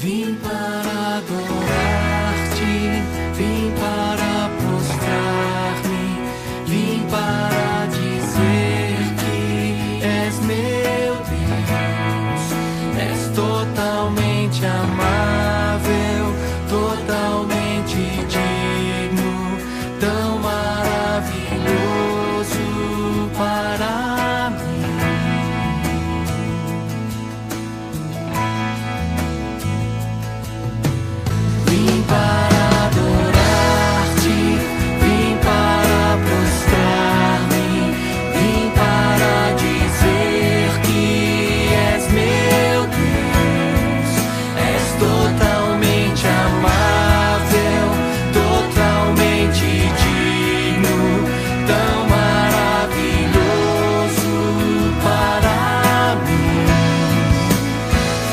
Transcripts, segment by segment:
Vim para adorar-te, vim para prostrar-me, vim para dizer que és meu Deus. És totalmente amável, totalmente digno, tão maravilhoso para mim. Vim para adorar-te, vim para prostrar-me, vim para dizer que és meu Deus. És totalmente amável, totalmente digno, tão maravilhoso para mim.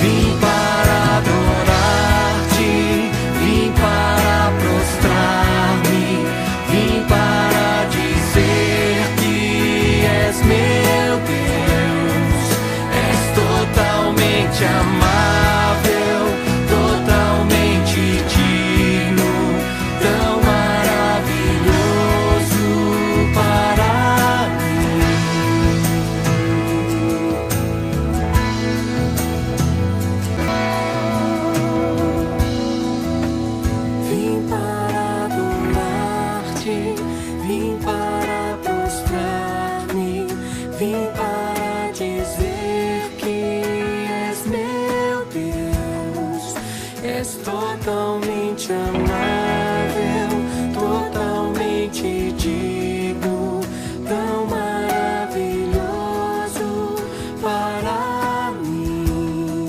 Vim para adorar-te, vim para prostrar-me, vim para dizer que és meu Deus. És totalmente amável, totalmente digno, tão maravilhoso para mim. Vim para adorar-te, vim para prostrar-me, vim para dizer que és meu Deus. És totalmente amável, totalmente digno, tão maravilhoso para mim.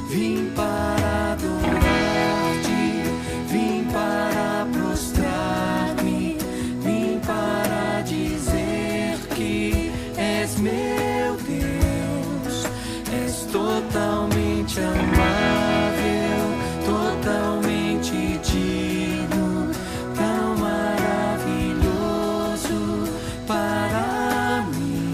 Vim para adorar-te, vim para prostrar-me, vim para dizer que és meu Deus. És totalmente amável, totalmente digno, tão maravilhoso para mim.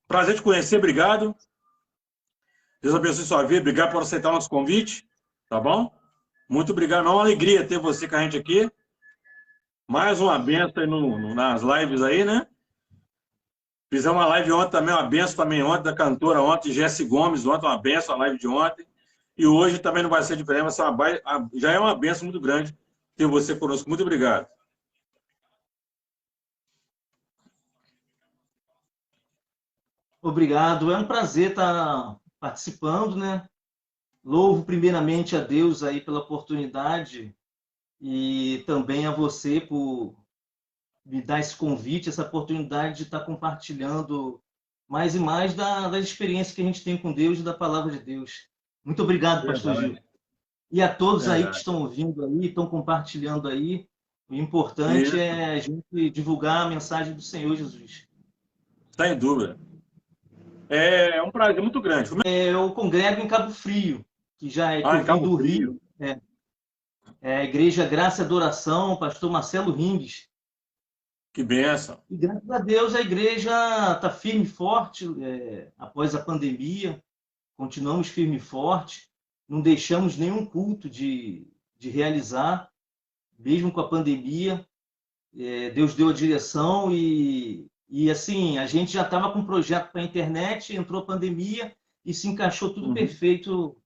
Prazer te conhecer, obrigado. Deus abençoe sua vida, obrigado por aceitar o nosso convite, tá bom? Muito obrigado, é uma alegria ter você com a gente aqui. Mais uma benção aí nas lives aí, né? Fizemos uma live ontem também, uma benção também ontem, da cantora ontem, Jessi Gomes, ontem, uma benção, a live de ontem. E hoje também não vai ser diferente, vai ser já é uma benção muito grande ter você conosco. Muito obrigado. Obrigado, é um prazer estar participando, né? Louvo primeiramente a Deus aí pela oportunidade e também a você por me dar esse convite, essa oportunidade de estar compartilhando mais e mais das experiências que a gente tem com Deus e da palavra de Deus. Muito obrigado, pastor Gil. E a todos aí que estão ouvindo aí, estão compartilhando aí. O importante é a gente divulgar a mensagem do Senhor Jesus. Sem dúvida. É um prazer muito grande. Eu congrego em Cabo Frio, que já é em Cabo do Frio. Rio. É a Igreja Graça e Adoração, pastor Marcelo Rimbes. Que benção. E graças a Deus a igreja está firme e forte após a pandemia. Continuamos firme e forte. Não deixamos nenhum culto de realizar, mesmo com a pandemia. Deus deu a direção e assim, a gente já estava com um projeto para a internet, entrou a pandemia e se encaixou tudo perfeito.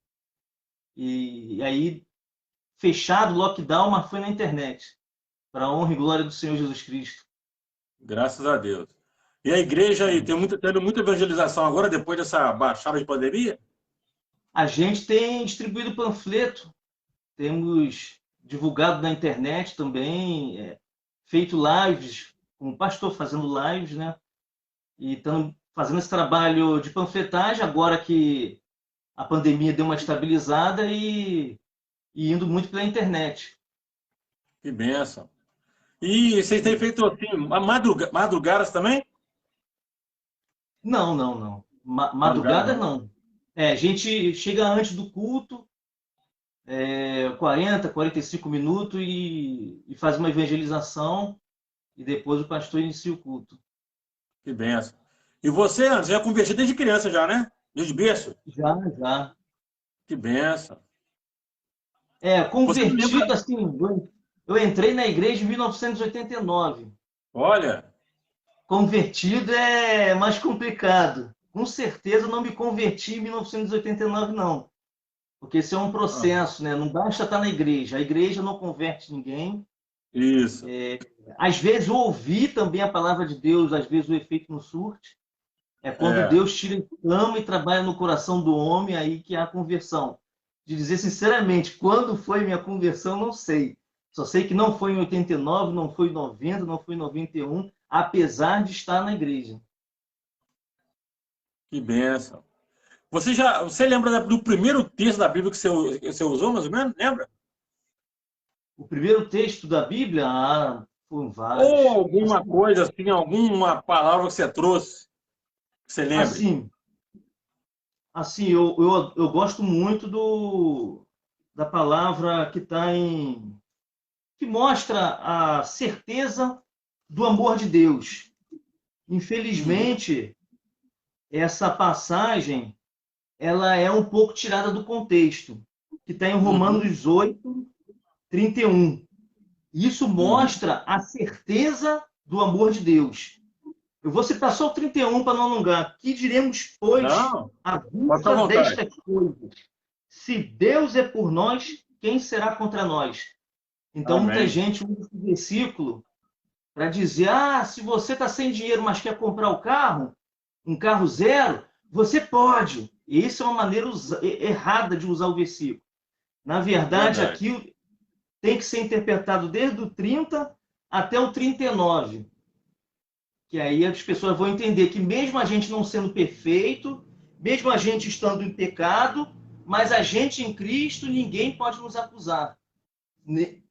E aí, fechado, lockdown, mas foi na internet. Para a honra e glória do Senhor Jesus Cristo. Graças a Deus. E a igreja aí, tendo muita evangelização agora, depois dessa baixada de pandemia? A gente tem distribuído panfleto, temos divulgado na internet também, feito lives, com o pastor fazendo lives, né? E estamos fazendo esse trabalho de panfletagem, agora que a pandemia deu uma estabilizada e indo muito pela internet. Que benção. E vocês têm feito assim, madrugadas também? Não, não, não. Madrugada Madrugada não? não. A gente chega antes do culto, 40, 45 minutos e faz uma evangelização e depois o pastor inicia o culto. Que benção. E você, Anderson, já é convertido desde criança já, né? Desde berço? Já, já. Que benção. Você não Convertido lembra? assim, eu entrei na igreja em 1989. Olha, Convertido é mais complicado. Com certeza eu não me converti em 1989, não. Porque esse é um ah, processo, né? Não basta estar na igreja. A igreja não converte ninguém. isso. Às vezes ouvir também a palavra de Deus, às vezes o efeito não surte. É quando É. Deus tira ama e trabalha no coração do homem, aí que há a conversão. De dizer sinceramente, quando foi minha conversão, não sei. Só sei que não foi em 89, não foi em 90, não foi em 91, apesar de estar na igreja. Que benção. Você lembra do primeiro texto da Bíblia que você usou, mais ou menos? Lembra? O primeiro texto da Bíblia, foram Ou vários. alguma coisa assim, alguma palavra que você trouxe, que você lembre? Assim, eu gosto muito da palavra que está que mostra a certeza do amor de Deus. Uhum, Infelizmente, essa passagem ela é um pouco tirada do contexto, que está em uhum, Romanos 8, 31. Isso uhum. mostra a certeza do amor de Deus. Eu vou citar só o 31 para não alongar. Que diremos, pois, Não, à pode ficar à vista vontade. destas coisas? Se Deus é por nós, quem será contra nós? Então, muita Amém. gente usa esse versículo para dizer: se você está sem dinheiro, mas quer comprar o carro, um carro zero, você pode. E isso é uma maneira errada de usar o versículo. Na verdade, Verdade. aqui tem que ser interpretado desde o 30 até o 39. Que aí as pessoas vão entender que mesmo a gente não sendo perfeito, mesmo a gente estando em pecado, mas a gente em Cristo, ninguém pode nos acusar.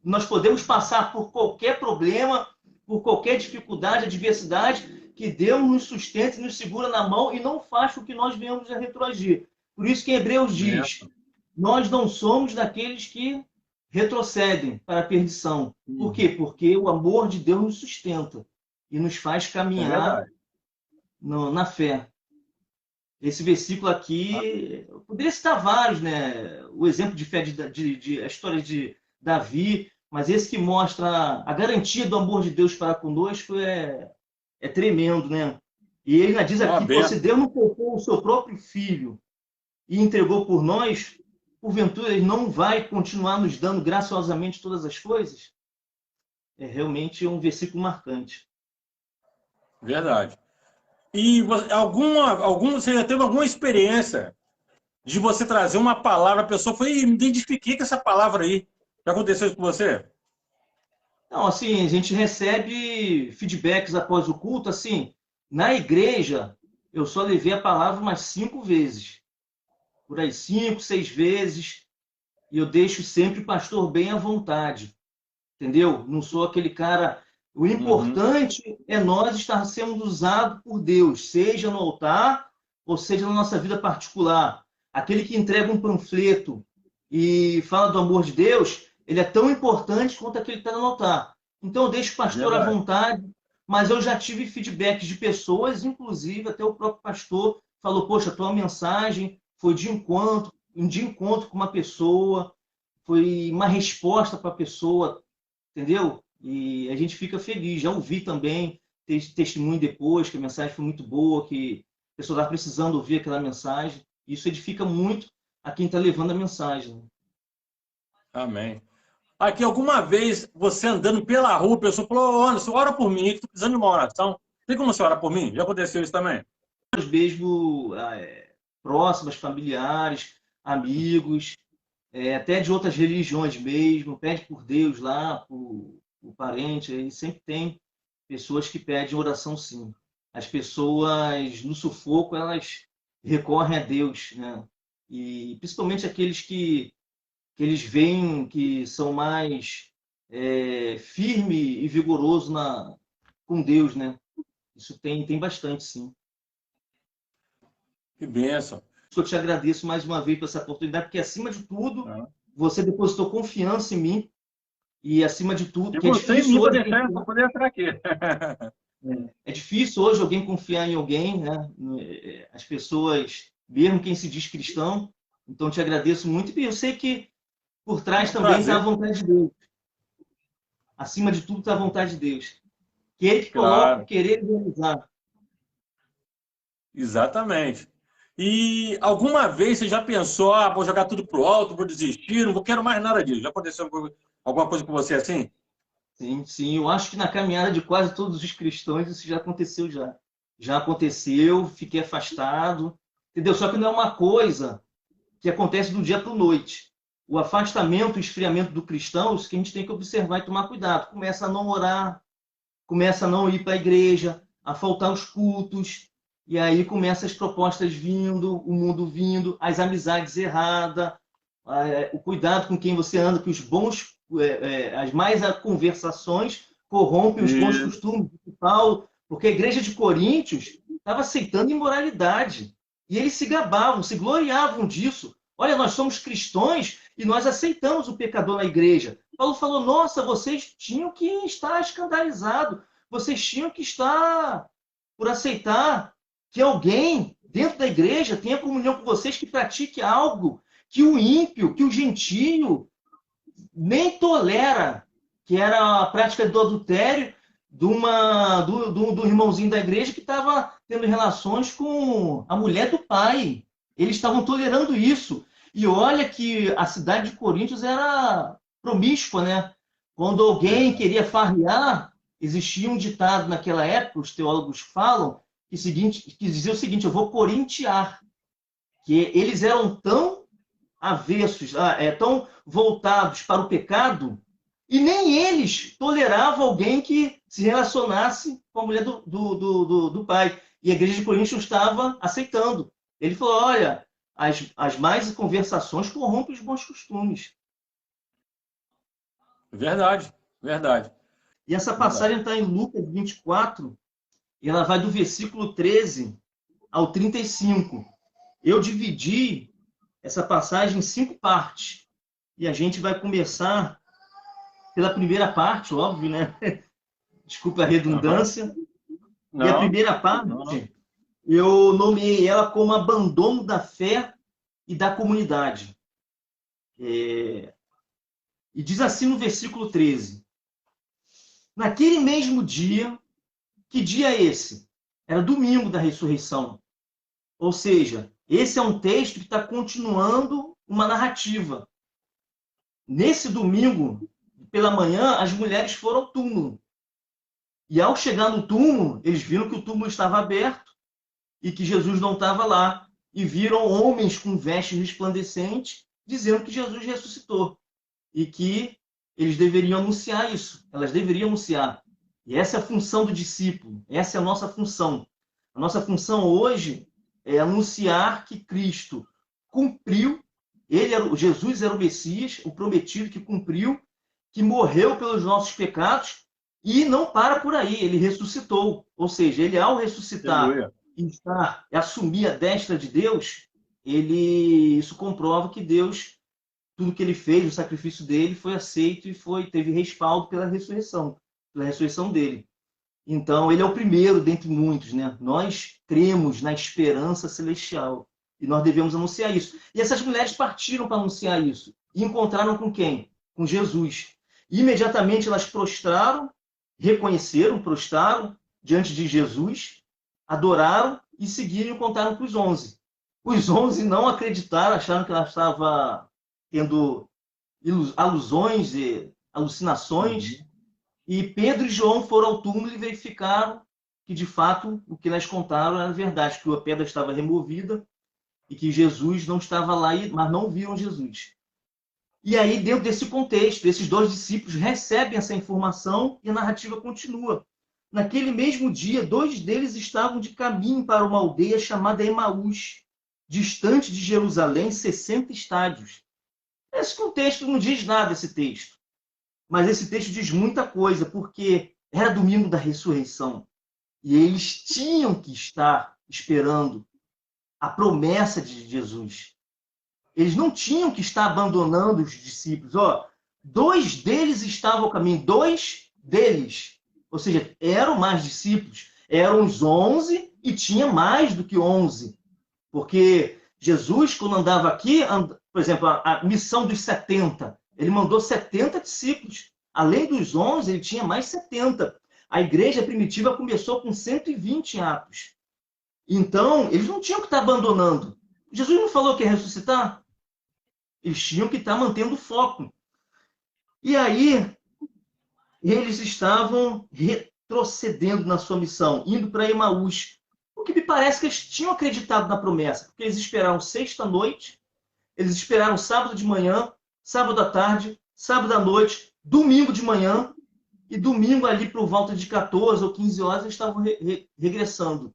Nós podemos passar por qualquer problema, por qualquer dificuldade, adversidade, que Deus nos sustenta, nos segura na mão e não faz com que nós venhamos a retroagir. Por isso que Hebreus diz: Benção. nós não somos daqueles que retrocedem para a perdição. Por quê? Uhum. Porque o amor de Deus nos sustenta e nos faz É caminhar verdade. na fé. Esse versículo Ah, aqui, eu poderia citar vários, né? O exemplo de fé, a história de Davi, mas esse que mostra a garantia do amor de Deus para conosco é tremendo, né? E ele ainda diz é uma aqui: pô, se benção. Deus não poupou o seu próprio filho e entregou por nós, porventura ele não vai continuar nos dando graciosamente todas as coisas? É realmente um versículo marcante. Verdade. E você já teve alguma experiência de você trazer uma palavra, a pessoa foi, me identifiquei com essa palavra aí. Já aconteceu isso com você? Não, assim, a gente recebe feedbacks após o culto, assim, na igreja eu só levei a palavra umas 5 vezes, por aí 5, 6 vezes, e eu deixo sempre o pastor bem à vontade, entendeu? Não sou aquele cara. O Uhum. importante é nós estar sendo usados por Deus, seja no altar ou seja na nossa vida particular. Aquele que entrega um panfleto e fala do amor de Deus, ele é tão importante quanto aquele que está no altar. Então eu deixo o pastor à Verdade. vontade, mas eu já tive feedbacks de pessoas, inclusive até o próprio pastor falou: poxa, a tua mensagem foi de encontro com uma pessoa, foi uma resposta para a pessoa, entendeu? E a gente fica feliz. Já ouvi também testemunho depois que a mensagem foi muito boa, que a pessoa está precisando ouvir aquela mensagem. Isso edifica muito a quem está levando a mensagem, né? Amém. Aqui, alguma vez, você andando pela rua, a pessoa falou: "Ô, Anderson, ora por mim, que estou precisando de uma oração. Tem como você orar por mim?" Já aconteceu isso também? Mesmo próximas, familiares, amigos, até de outras religiões mesmo, pede por Deus lá, por parente, aí sempre tem pessoas que pedem oração sim. As pessoas no sufoco, elas recorrem a Deus, né? E principalmente aqueles que eles veem que são mais firme e vigoroso com Deus, né? Isso tem bastante, sim. Que bênção. Eu te agradeço mais uma vez por essa oportunidade, porque, acima de tudo, Ah. você depositou confiança em mim e, acima de tudo, E que é você em difícil mim para hoje, deixar para poder entrar aqui. é difícil hoje alguém confiar em alguém, né? As pessoas, mesmo quem se diz cristão, então te agradeço muito e eu sei que por trás também está a vontade de Deus. Acima de tudo está a vontade de Deus. Que Ele que coloca Claro. o querer realizar. Exatamente. E alguma vez você já pensou, vou jogar tudo pro alto, vou desistir, não quero mais nada disso. Já aconteceu alguma coisa com você assim? Sim, sim. Eu acho que na caminhada de quase todos os cristãos isso já aconteceu já. Já aconteceu, fiquei afastado, entendeu? Só que não é uma coisa que acontece do dia para a noite. O afastamento, o esfriamento do cristão, isso que a gente tem que observar e tomar cuidado. Começa a não orar, começa a não ir para a igreja, a faltar os cultos, e aí começam as propostas vindo, o mundo vindo, as amizades erradas, o cuidado com quem você anda, que os bons, as mais conversações corrompem os bons costumes, porque a igreja de Coríntios estava aceitando imoralidade, e eles se gabavam, se gloriavam disso. Olha, nós somos cristãos e nós aceitamos o pecador na igreja. Paulo falou, nossa, vocês tinham que estar escandalizados, vocês tinham que estar por aceitar que alguém dentro da igreja tenha comunhão com vocês que pratique algo que o ímpio, que o gentio nem tolera, que era a prática do adultério do irmãozinho da igreja que estava tendo relações com a mulher do pai. Eles estavam tolerando isso. E olha que a cidade de Coríntios era promíscua, né? Quando alguém queria farrear, existia um ditado naquela época, os teólogos falam, que dizia o seguinte, eu vou corintiar. Que eles eram tão avessos, tão voltados para o pecado, e nem eles toleravam alguém que se relacionasse com a mulher do pai. E a igreja de Coríntios estava aceitando. Ele falou, olha, as más conversações corrompem os bons costumes. Verdade, verdade. E essa passagem está em Lucas 24, e ela vai do versículo 13 ao 35. Eu dividi essa passagem em 5 partes. E a gente vai começar pela primeira parte, óbvio, né? Desculpa a redundância. Não, e a primeira parte, eu nomeei ela como abandono da fé e da comunidade. E diz assim no versículo 13. Naquele mesmo dia, que dia é esse? Era domingo da ressurreição. Ou seja, esse é um texto que está continuando uma narrativa. Nesse domingo, pela manhã, as mulheres foram ao túmulo. E ao chegar no túmulo, eles viram que o túmulo estava aberto e que Jesus não estava lá. E viram homens com vestes resplandecentes dizendo que Jesus ressuscitou. E que eles deveriam anunciar isso. Elas deveriam anunciar. E essa é a função do discípulo. Essa é a nossa função. A nossa função hoje é anunciar que Cristo cumpriu. Jesus era o Messias, o prometido que cumpriu, que morreu pelos nossos pecados e não para por aí. Ele ressuscitou. Ou seja, ele ao ressuscitar e assumir a destra de Deus, isso comprova que Deus, tudo que ele fez, o sacrifício dele foi aceito e teve respaldo pela ressurreição dele. Então, ele é o primeiro dentre muitos, né? Nós cremos na esperança celestial e nós devemos anunciar isso. E essas mulheres partiram para anunciar isso e encontraram com quem? Com Jesus. E, imediatamente elas prostraram diante de Jesus, adoraram e seguiram e contaram para os 11. Os 11 não acreditaram, acharam que ela estava tendo alusões e alucinações. E Pedro e João foram ao túmulo e verificaram que, de fato, o que elas contaram era verdade, que a pedra estava removida e que Jesus não estava lá, mas não viram Jesus. E aí, dentro desse contexto, esses 2 discípulos recebem essa informação e a narrativa continua. Naquele mesmo dia, 2 deles estavam de caminho para uma aldeia chamada Emaús, distante de Jerusalém, 60 estádios. Esse contexto não diz nada, esse texto. Mas esse texto diz muita coisa, porque era domingo da ressurreição. E eles tinham que estar esperando a promessa de Jesus. Eles não tinham que estar abandonando os discípulos. 2 deles estavam ao caminho, 2 deles. Ou seja, eram mais discípulos. Eram os 11 e tinha mais do que 11. Porque Jesus, quando andava aqui, por exemplo, a missão dos 70, ele mandou 70 discípulos. Além dos 11, ele tinha mais 70. A igreja primitiva começou com 120 em Atos. Então, eles não tinham que estar abandonando. Jesus não falou que ia ressuscitar? Eles tinham que estar mantendo o foco. E aí, eles estavam retrocedendo na sua missão, indo para Emaús. O que me parece que eles tinham acreditado na promessa, porque eles esperaram sexta-noite, eles esperaram sábado de manhã, sábado à tarde, sábado à noite, domingo de manhã, e domingo ali por volta de 14 ou 15 horas eles estavam regressando.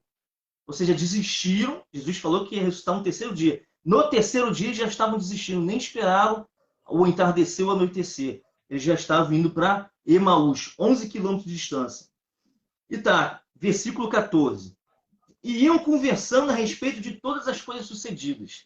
Ou seja, desistiram. Jesus falou que ia ressuscitar no terceiro dia. No terceiro dia já estavam desistindo, nem esperaram o entardecer ou anoitecer. Eles já estavam indo para Emaús, 11 quilômetros de distância. E tá, versículo 14. E iam conversando a respeito de todas as coisas sucedidas.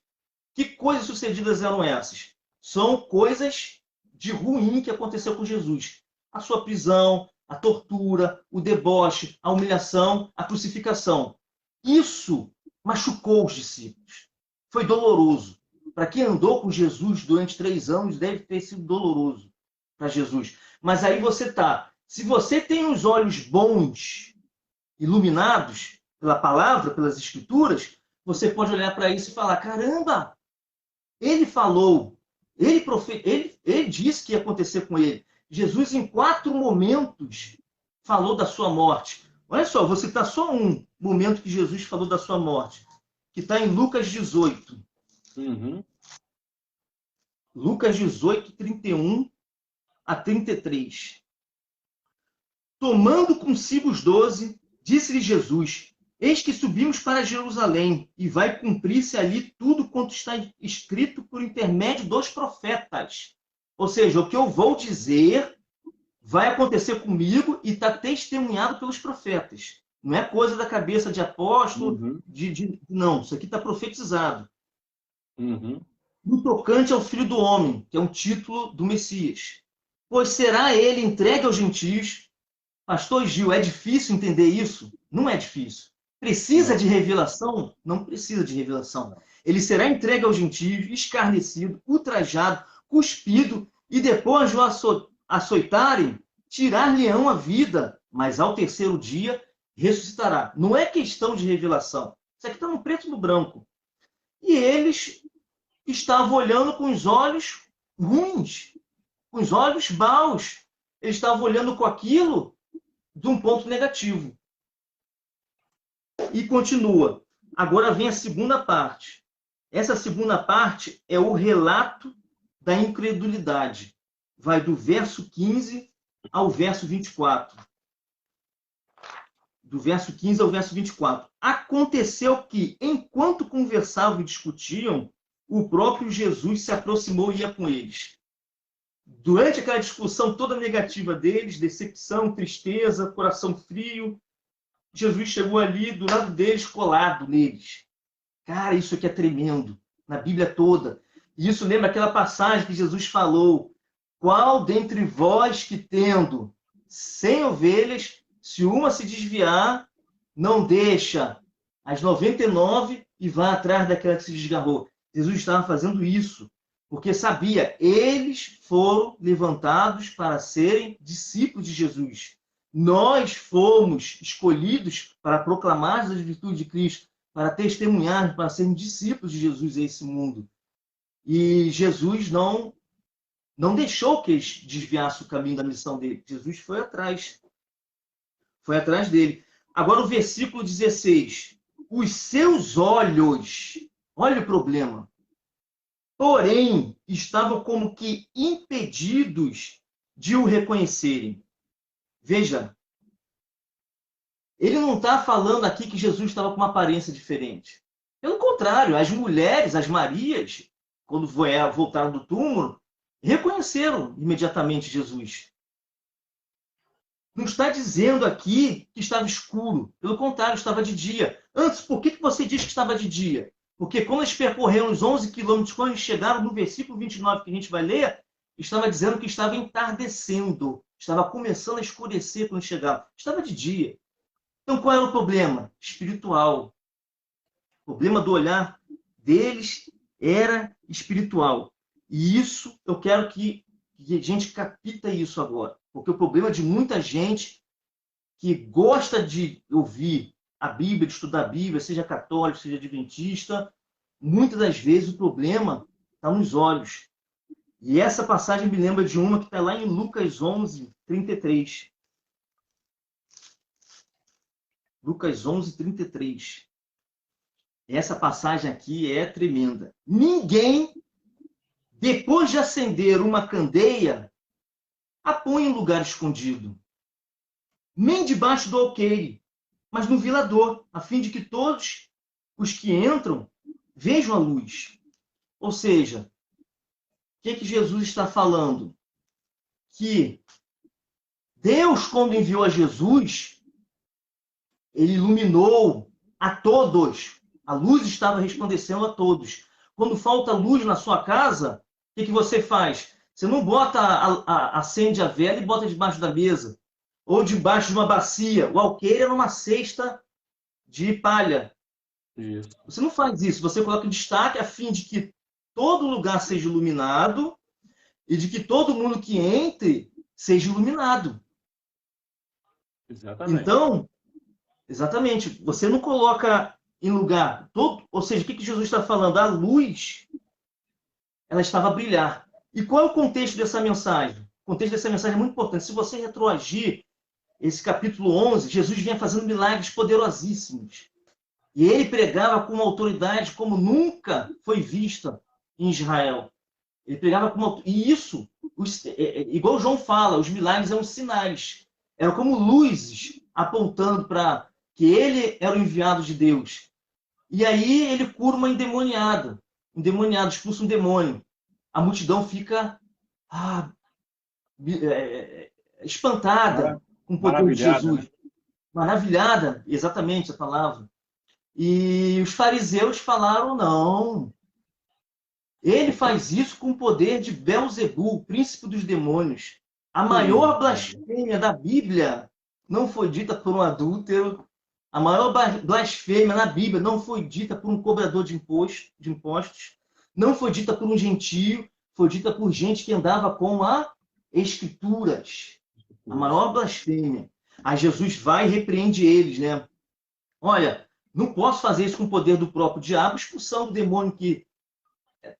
Que coisas sucedidas eram essas? São coisas de ruim que aconteceu com Jesus. A sua prisão, a tortura, o deboche, a humilhação, a crucificação. Isso machucou os discípulos. Foi doloroso. Para quem andou com Jesus durante 3 anos, deve ter sido doloroso para Jesus. Mas aí você tá. Se você tem os olhos bons, iluminados pela palavra, pelas escrituras, você pode olhar para isso e falar, caramba, ele falou, ele disse que ia acontecer com ele. Jesus, em 4 momentos, falou da sua morte. Olha só, vou citar só um momento que Jesus falou da sua morte, que está em Lucas 18. Lucas 18, 31 a 33. Tomando consigo os 12, disse-lhe Jesus, eis que subimos para Jerusalém, e vai cumprir-se ali tudo quanto está escrito por intermédio dos profetas. Ou seja, o que eu vou dizer vai acontecer comigo e está testemunhado pelos profetas. Não é coisa da cabeça de apóstolo, não, isso aqui está profetizado. No tocante ao Filho do Homem, que é um título do Messias. Pois será ele entregue aos gentios. Pastor Gil, é difícil entender isso? Não é difícil. Precisa de revelação? Não precisa de revelação. Ele será entregue aos gentios, escarnecido, ultrajado, cuspido, e depois de o açoitarem, tirar-lhe-ão a vida, mas ao terceiro dia ressuscitará. Não é questão de revelação. Isso aqui está no preto e no branco. E eles estavam olhando com os olhos ruins, com os olhos maus. Eles estavam olhando com aquilo de um ponto negativo. E continua. Agora vem a segunda parte. Essa segunda parte é o relato da incredulidade. Vai do verso 15 ao verso 24. Do verso 15 ao verso 24. Aconteceu que, enquanto conversavam e discutiam, o próprio Jesus se aproximou e ia com eles. Durante aquela discussão toda negativa deles, decepção, tristeza, coração frio, Jesus chegou ali do lado deles, colado neles. Cara, isso aqui é tremendo. Na Bíblia toda. E isso lembra aquela passagem que Jesus falou. Qual dentre vós que tendo 100 ovelhas, se uma se desviar, não deixa as 99 e vá atrás daquela que se desgarrou? Jesus estava fazendo isso, porque sabia, eles foram levantados para serem discípulos de Jesus. Nós fomos escolhidos para proclamar as virtudes de Cristo, para testemunhar, para sermos discípulos de Jesus a esse mundo. E Jesus não deixou que eles desviassem o caminho da missão dele. Jesus foi atrás. Foi atrás dele. Agora o versículo 16. Os seus olhos, olha o problema, porém, estavam como que impedidos de o reconhecerem. Veja, ele não está falando aqui que Jesus estava com uma aparência diferente. Pelo contrário, as mulheres, as Marias, quando voltaram do túmulo, reconheceram imediatamente Jesus. Não está dizendo aqui que estava escuro. Pelo contrário, estava de dia. Antes, por que você diz que estava de dia? Porque quando eles percorreram os 11 quilômetros, quando eles chegaram no versículo 29 que a gente vai ler, estava dizendo que estava entardecendo, estava começando a escurecer quando chegaram. Estava de dia. Então qual era o problema? Espiritual. O problema do olhar deles era espiritual. E isso, eu quero que a gente capita isso agora. Porque o problema de muita gente que gosta de ouvir a Bíblia, de estudar a Bíblia, seja católico, seja adventista, muitas das vezes o problema está nos olhos. E essa passagem me lembra de uma que está lá em Lucas 11, 33. Lucas 11, 33. Essa passagem aqui é tremenda. Ninguém, depois de acender uma candeia, a põe em lugar escondido, nem debaixo do alqueire, mas no velador, a fim de que todos os que entram vejam a luz. Ou seja, o que Jesus está falando? Que Deus, quando enviou a Jesus, ele iluminou a todos. A luz estava resplandecendo a todos. Quando falta luz na sua casa, o que você faz? Você não acende a vela e bota debaixo da mesa, ou debaixo de uma bacia. O alqueire era uma cesta de palha. Isso. Você não faz isso. Você coloca em destaque a fim de que todo lugar seja iluminado e de que todo mundo que entre seja iluminado. Exatamente. Então, exatamente, você não coloca em lugar todo, ou seja, o que Jesus está falando? A luz, ela estava a brilhar. E qual é o contexto dessa mensagem? O contexto dessa mensagem é muito importante. Se você retroagir esse capítulo 11, Jesus vinha fazendo milagres poderosíssimos. E ele pregava com uma autoridade como nunca foi vista em Israel. Ele pregava com uma... E isso, igual João fala, os milagres eram sinais. Eram como luzes apontando para que ele era o enviado de Deus. E aí ele cura uma endemoniada. Endemoniado, expulsa um demônio. A multidão fica espantada com o poder de Jesus. Né? Maravilhada, exatamente a palavra. E os fariseus falaram, não. Ele faz isso com o poder de Belzebu, o príncipe dos demônios. A maior blasfêmia da Bíblia não foi dita por um adúltero. A maior blasfêmia na Bíblia não foi dita por um cobrador de impostos. Não foi dita por um gentio. Foi dita por gente que andava com as Escrituras. A maior blasfêmia. Aí Jesus vai e repreende eles, né? Olha, não posso fazer isso com o poder do próprio diabo, expulsando o demônio que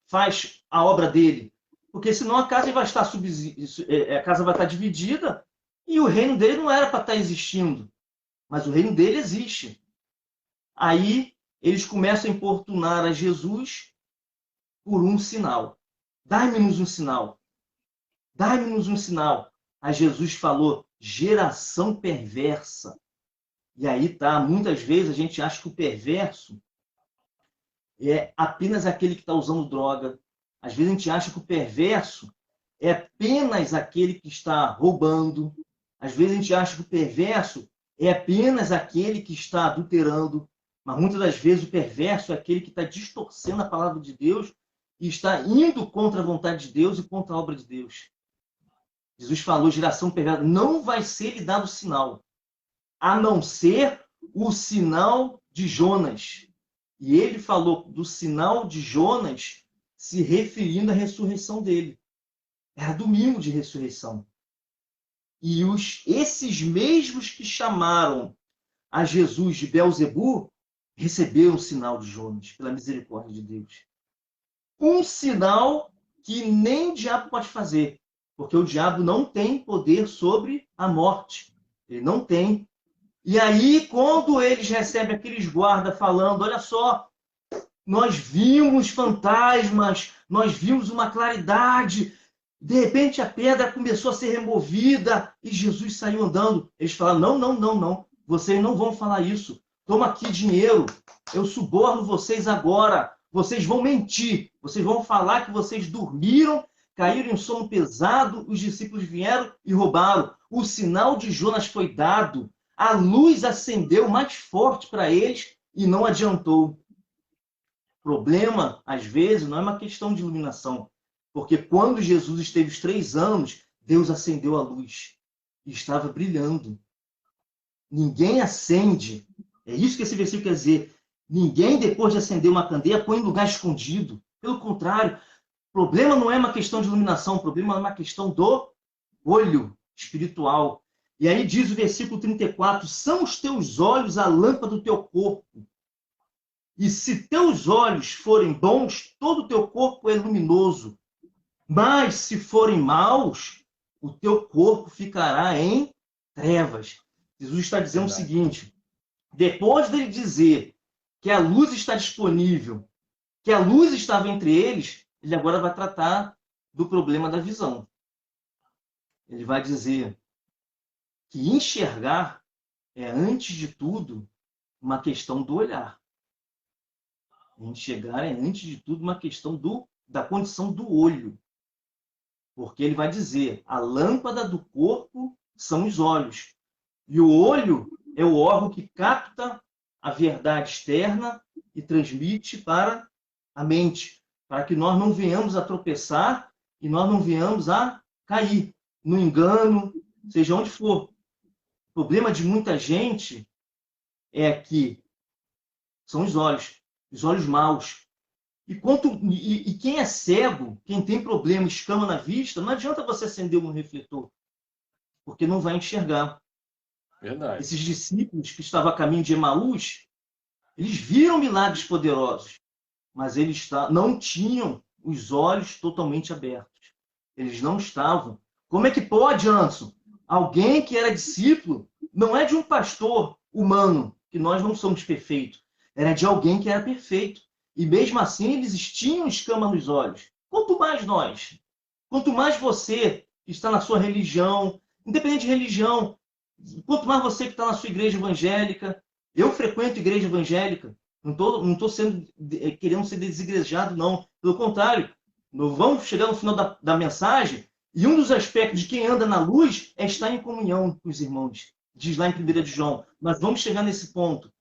faz a obra dele. Porque senão a casa vai estar a casa vai estar dividida e o reino dele não era para estar existindo. Mas o reino dele existe. Aí eles começam a importunar a Jesus por um sinal. Dai-me-nos um sinal. Dai-me-nos um sinal. Aí Jesus falou, geração perversa. E aí tá, muitas vezes a gente acha que o perverso é apenas aquele que está usando droga. Às vezes a gente acha que o perverso é apenas aquele que está roubando. Às vezes a gente acha que o perverso é apenas aquele que está adulterando. Mas muitas das vezes o perverso é aquele que está distorcendo a palavra de Deus e está indo contra a vontade de Deus e contra a obra de Deus. Jesus falou, geração perversa, não vai ser lhe dado sinal, a não ser o sinal de Jonas. E ele falou do sinal de Jonas se referindo à ressurreição dele. Era domingo de ressurreição. E esses mesmos que chamaram a Jesus de Belzebu receberam o sinal de Jonas, pela misericórdia de Deus. Um sinal que nem o diabo pode fazer, porque o diabo não tem poder sobre a morte. Ele não tem. E aí, quando eles recebem aqueles guardas falando, olha só, nós vimos fantasmas, nós vimos uma claridade, de repente a pedra começou a ser removida e Jesus saiu andando. Eles falaram, não, vocês não vão falar isso. Toma aqui dinheiro, eu suborno vocês agora. Vocês vão mentir, vocês vão falar que vocês dormiram, caíram em sono pesado, os discípulos vieram e roubaram. O sinal de Jonas foi dado, a luz acendeu mais forte para eles e não adiantou. problema, às vezes, não é uma questão de iluminação. Porque quando Jesus esteve os 3 anos, Deus acendeu a luz e estava brilhando. Ninguém acende. É isso que esse versículo quer dizer. Ninguém, depois de acender uma candeia, põe em lugar escondido. Pelo contrário, o problema não é uma questão de iluminação, o problema é uma questão do olho espiritual. E aí diz o versículo 34, são os teus olhos a lâmpada do teu corpo. E se teus olhos forem bons, todo o teu corpo é luminoso. Mas se forem maus, o teu corpo ficará em trevas. Jesus está dizendo o seguinte, depois dele dizer que a luz está disponível, que a luz estava entre eles, ele agora vai tratar do problema da visão. Ele vai dizer que enxergar é, antes de tudo, uma questão do olhar. Enxergar é, antes de tudo, uma questão da condição do olho. Porque ele vai dizer, a lâmpada do corpo são os olhos. E o olho é o órgão que capta a verdade externa e transmite para a mente, para que nós não venhamos a tropeçar e nós não venhamos a cair no engano, seja onde for. O problema de muita gente é que são os olhos maus. E quem é cego, quem tem problema, escama na vista, não adianta você acender um refletor, porque não vai enxergar. Verdade. Esses discípulos que estavam a caminho de Emaús, eles viram milagres poderosos, mas eles não tinham os olhos totalmente abertos. Eles não estavam. Como é que pode, Anderson? Alguém que era discípulo não é de um pastor humano, que nós não somos perfeitos. Era de alguém que era perfeito. E mesmo assim, eles tinham escama nos olhos. Quanto mais nós, quanto mais você que está na sua religião, independente de religião, quanto mais você que está na sua igreja evangélica, eu frequento igreja evangélica, não estou querendo ser desigrejado, não. Pelo contrário, nós vamos chegar no final da mensagem e um dos aspectos de quem anda na luz é estar em comunhão com os irmãos. Diz lá em 1 de João. Nós vamos chegar nesse ponto.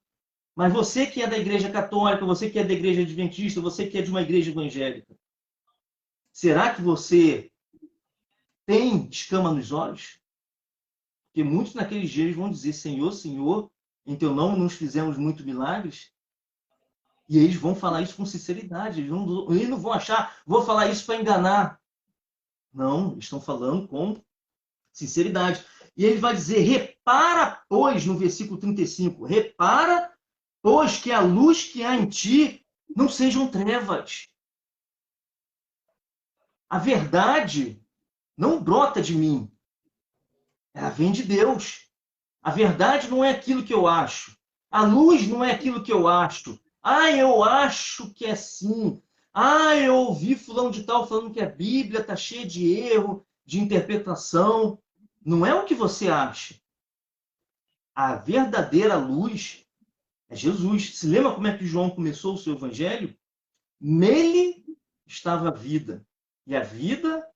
Mas você que é da igreja católica, você que é da igreja adventista, você que é de uma igreja evangélica, será que você tem escama nos olhos? Porque muitos naqueles dias vão dizer, Senhor, Senhor, em teu nome nos fizemos muitos milagres. E eles vão falar isso com sinceridade. Eles não vão achar, vou falar isso para enganar. Não, eles estão falando com sinceridade. E ele vai dizer, repara, pois, no versículo 35, repara, pois, que a luz que há em ti não sejam trevas. A verdade não brota de mim. Ela vem de Deus. A verdade não é aquilo que eu acho. A luz não é aquilo que eu acho. Ah, eu acho que é assim. Ah, eu ouvi fulano de tal falando que a Bíblia está cheia de erro, de interpretação. Não é o que você acha. A verdadeira luz é Jesus. Se lembra como é que João começou o seu evangelho? Nele estava a vida. E a vida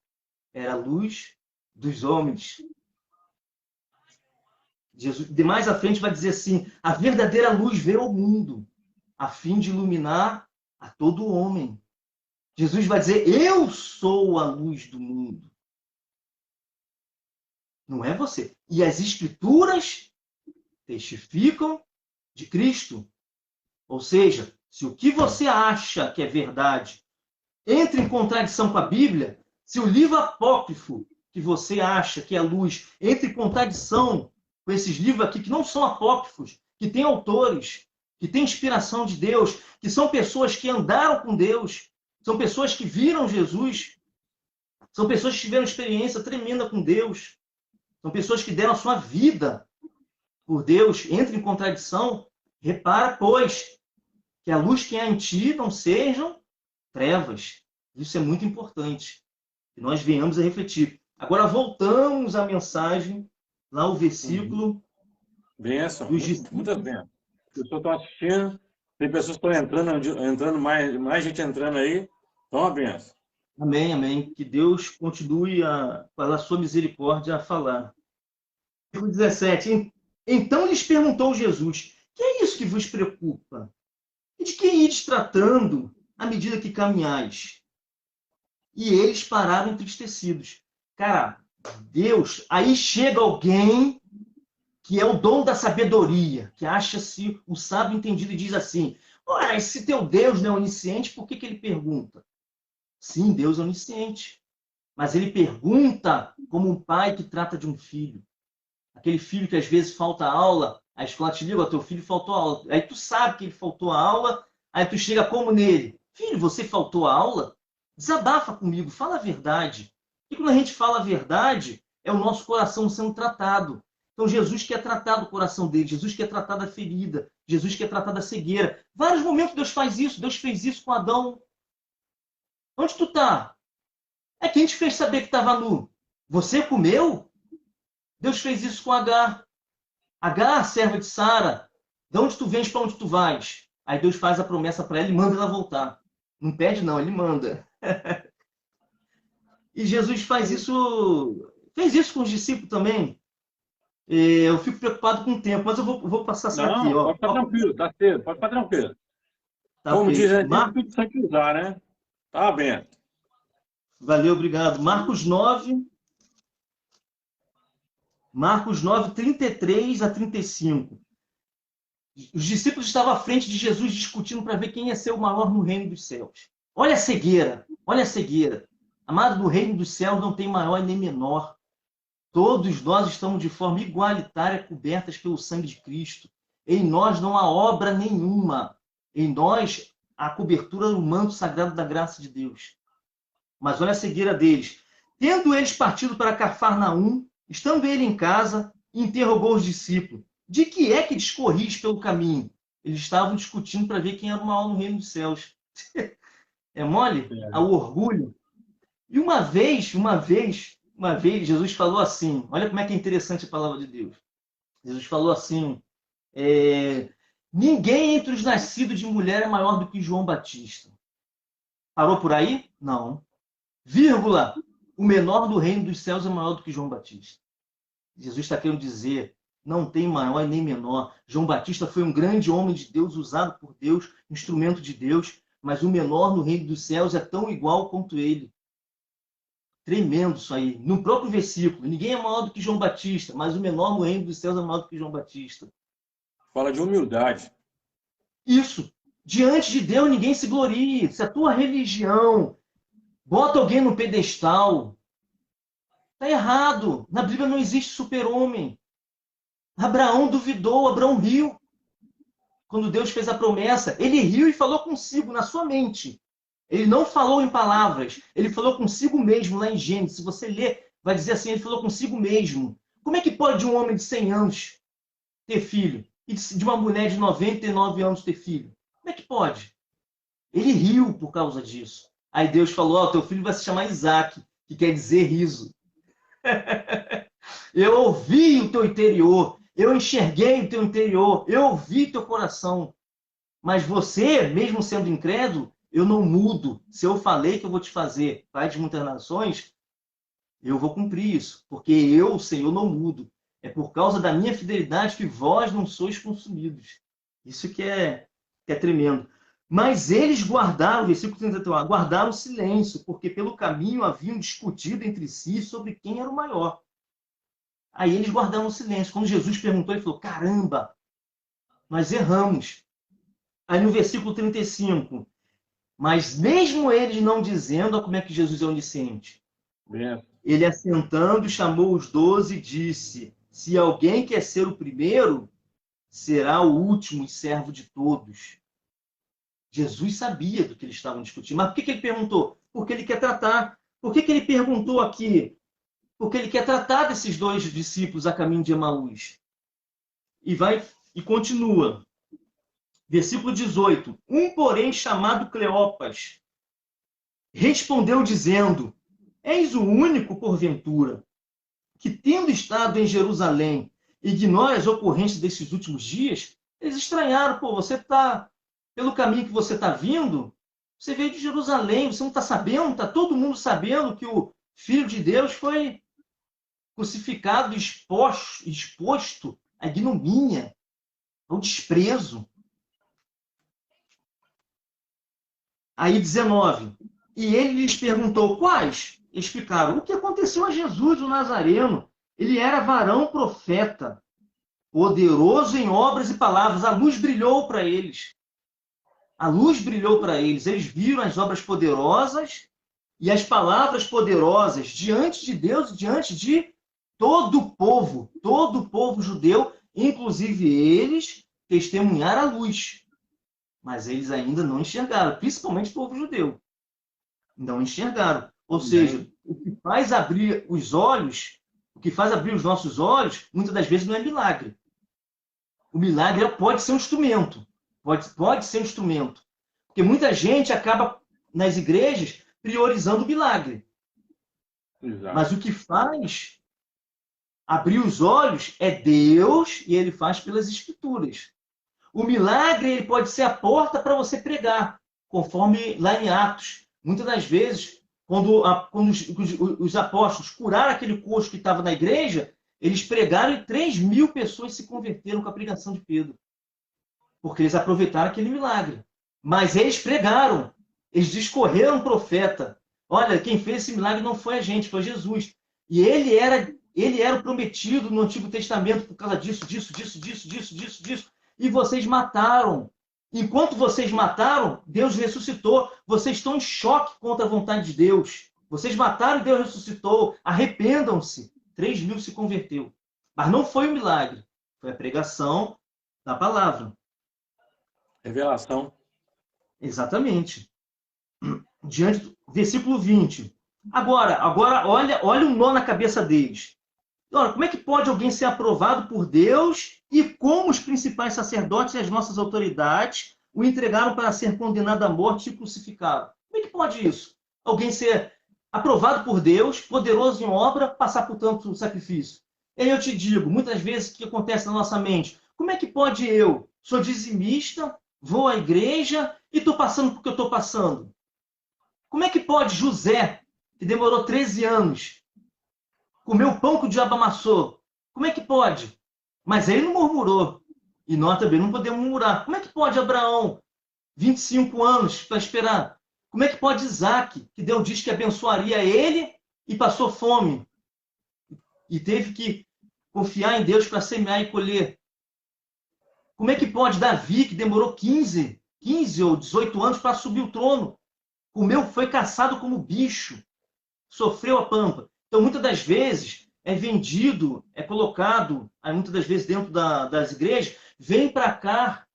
era a luz dos homens. Jesus, de mais à frente, vai dizer assim, a verdadeira luz veio ao mundo, a fim de iluminar a todo homem. Jesus vai dizer, eu sou a luz do mundo. Não é você. E as Escrituras testificam de Cristo. Ou seja, se o que você acha que é verdade entra em contradição com a Bíblia, se o livro apócrifo que você acha que é a luz entra em contradição com esses livros aqui que não são apócrifos, que têm autores, que têm inspiração de Deus, que são pessoas que andaram com Deus, são pessoas que viram Jesus, são pessoas que tiveram experiência tremenda com Deus, são pessoas que deram a sua vida por Deus, entra em contradição, repara, pois, que a luz que há em ti não sejam trevas. Isso é muito importante, que nós venhamos a refletir. Agora voltamos à mensagem, lá o versículo... Benção, muitas bênçãos. As pessoas estão assistindo, tem pessoas que estão entrando mais gente entrando aí. Então, uma benção. Amém, amém. Que Deus continue, pela sua misericórdia, a falar. Versículo 17. Então lhes perguntou Jesus, que é isso que vos preocupa? E de quem ides tratando à medida que caminhais? E eles pararam entristecidos. Cara, Deus, aí chega alguém que é o dono da sabedoria, que acha-se o sábio entendido e diz assim: ora, se teu Deus não é onisciente, por que ele pergunta? Sim, Deus é onisciente. Mas ele pergunta como um pai que trata de um filho. Aquele filho que às vezes falta aula, a escola te liga: teu filho faltou aula. Aí tu sabe que ele faltou a aula, aí tu chega como nele: filho, você faltou a aula? Desabafa comigo, fala a verdade. E quando a gente fala a verdade, é o nosso coração sendo tratado. Então Jesus quer tratar do coração dele, Jesus quer tratar da ferida, Jesus quer tratar da cegueira. Vários momentos Deus faz isso, Deus fez isso com Adão. Onde tu tá? É quem te fez saber que estava nu. Você comeu? Deus fez isso com Agar. Agar, serva de Sara, de onde tu vens, para onde tu vais? Aí Deus faz a promessa para ela e manda ela voltar. Não pede não, ele manda. E Jesus fez isso com os discípulos também. Eu fico preocupado com o tempo, mas eu vou passar só aqui. Não, pode ficar tranquilo, tá cedo, pode ficar tranquilo. Tá Como diz, feito. tem tudo sem usar, né? Tá bem. Valeu, obrigado. Marcos 9, 33 a 35. Os discípulos estavam à frente de Jesus discutindo para ver quem ia ser o maior no reino dos céus. Olha a cegueira, olha a cegueira. Amado, no reino dos céus não tem maior nem menor. Todos nós estamos de forma igualitária cobertas pelo sangue de Cristo. Em nós não há obra nenhuma. Em nós há a cobertura do manto sagrado da graça de Deus. Mas olha a cegueira deles. Tendo eles partido para Cafarnaum, estando ele em casa, interrogou os discípulos: de que é que discorris pelo caminho? Eles estavam discutindo para ver quem era o maior no reino dos céus. É mole? Ao orgulho. E uma vez, Jesus falou assim, olha como é que é interessante a palavra de Deus. Jesus falou assim: ninguém entre os nascidos de mulher é maior do que João Batista. Parou por aí? Não. Vírgula, o menor do reino dos céus é maior do que João Batista. Jesus está querendo dizer, não tem maior nem menor. João Batista foi um grande homem de Deus, usado por Deus, instrumento de Deus, mas o menor no reino dos céus é tão igual quanto ele. Tremendo isso aí. No próprio versículo, ninguém é maior do que João Batista, mas o menor no reino dos céus é maior do que João Batista. Fala de humildade. Isso. Diante de Deus, ninguém se glorie. Se a tua religião bota alguém no pedestal, está errado. Na Bíblia não existe super-homem. Abraão duvidou, Abraão riu. Quando Deus fez a promessa, ele riu e falou consigo, na sua mente. Ele não falou em palavras, ele falou consigo mesmo, lá em Gênesis. Se você ler, vai dizer assim, ele falou consigo mesmo. Como é que pode um homem de 100 anos ter filho? E de uma mulher de 99 anos ter filho? Como é que pode? Ele riu por causa disso. Aí Deus falou, teu filho vai se chamar Isaac, que quer dizer riso. Eu ouvi o teu interior, eu enxerguei o teu interior, eu ouvi teu coração. Mas você, mesmo sendo incrédulo, eu não mudo. Se eu falei que eu vou te fazer pai de muitas nações, eu vou cumprir isso. Porque eu, Senhor, não mudo. É por causa da minha fidelidade que vós não sois consumidos. Isso que é tremendo. Mas eles guardaram, versículo 31, guardaram silêncio, porque pelo caminho haviam discutido entre si sobre quem era o maior. Aí eles guardaram silêncio. Quando Jesus perguntou, ele falou, caramba, nós erramos. Aí no versículo 35, mas mesmo eles não dizendo, olha como é que Jesus é onisciente. Ele assentando, chamou os 12 e disse, se alguém quer ser o primeiro, será o último e servo de todos. Jesus sabia do que eles estavam discutindo. Mas por que ele perguntou? Porque ele quer tratar. Por que ele perguntou aqui? Porque ele quer tratar desses dois discípulos a caminho de Emaús. E continua. Versículo 18. Um, porém, chamado Cleopas, respondeu dizendo, és o único, porventura, que tendo estado em Jerusalém, ignora as ocorrências desses últimos dias? Eles estranharam, você está, pelo caminho que você está vindo, você veio de Jerusalém, você não está sabendo, está todo mundo sabendo que o Filho de Deus foi crucificado, exposto à ignomínia, ao desprezo. Aí 19. E ele lhes perguntou quais? Explicaram. O que aconteceu a Jesus, o Nazareno? Ele era varão profeta, poderoso em obras e palavras. A luz brilhou para eles. A luz brilhou para eles. Eles viram as obras poderosas e as palavras poderosas diante de Deus e diante de todo o povo judeu, inclusive eles, testemunharam a luz. Mas eles ainda não enxergaram, principalmente o povo judeu. Não enxergaram. Ou seja, o que faz abrir os olhos, o que faz abrir os nossos olhos, muitas das vezes não é milagre. O milagre pode ser um instrumento. Pode ser um instrumento. Porque muita gente acaba, nas igrejas, priorizando o milagre. Exato. Mas o que faz abrir os olhos é Deus, e ele faz pelas Escrituras. O milagre ele pode ser a porta para você pregar, conforme lá em Atos. Muitas das vezes, quando os apóstolos curaram aquele coxo que estava na igreja, eles pregaram e 3.000 pessoas se converteram com a pregação de Pedro. Porque eles aproveitaram aquele milagre. Mas eles pregaram, eles discorreram um profeta. Olha, quem fez esse milagre não foi a gente, foi Jesus. E ele era o prometido no Antigo Testamento por causa disso. E vocês mataram. Enquanto vocês mataram, Deus ressuscitou. Vocês estão em choque contra a vontade de Deus. Vocês mataram e Deus ressuscitou. Arrependam-se. 3.000 se converteu. Mas não foi o milagre. Foi a pregação da palavra. Revelação. Exatamente. Diante do versículo 20. Agora olha o nó na cabeça deles. Ora, como é que pode alguém ser aprovado por Deus e como os principais sacerdotes e as nossas autoridades o entregaram para ser condenado à morte e crucificado? Como é que pode isso? Alguém ser aprovado por Deus, poderoso em obra, passar por tanto sacrifício? E aí eu te digo, muitas vezes o que acontece na nossa mente? Como é que pode eu, sou dizimista, vou à igreja e estou passando por que eu estou passando? Como é que pode José, que demorou 13 anos, comer o pão que o diabo amassou? Como é que pode? Mas ele não murmurou. E nós também não podemos murmurar. Como é que pode Abraão, 25 anos para esperar? Como é que pode Isaac, que Deus diz que abençoaria ele e passou fome? E teve que confiar em Deus para semear e colher. Como é que pode Davi, que demorou 15 ou 18 anos para subir o trono? Comeu, foi caçado como bicho. Sofreu a pampa. Então, muitas das vezes, é vendido, é colocado, muitas das vezes dentro das igrejas, vem para cá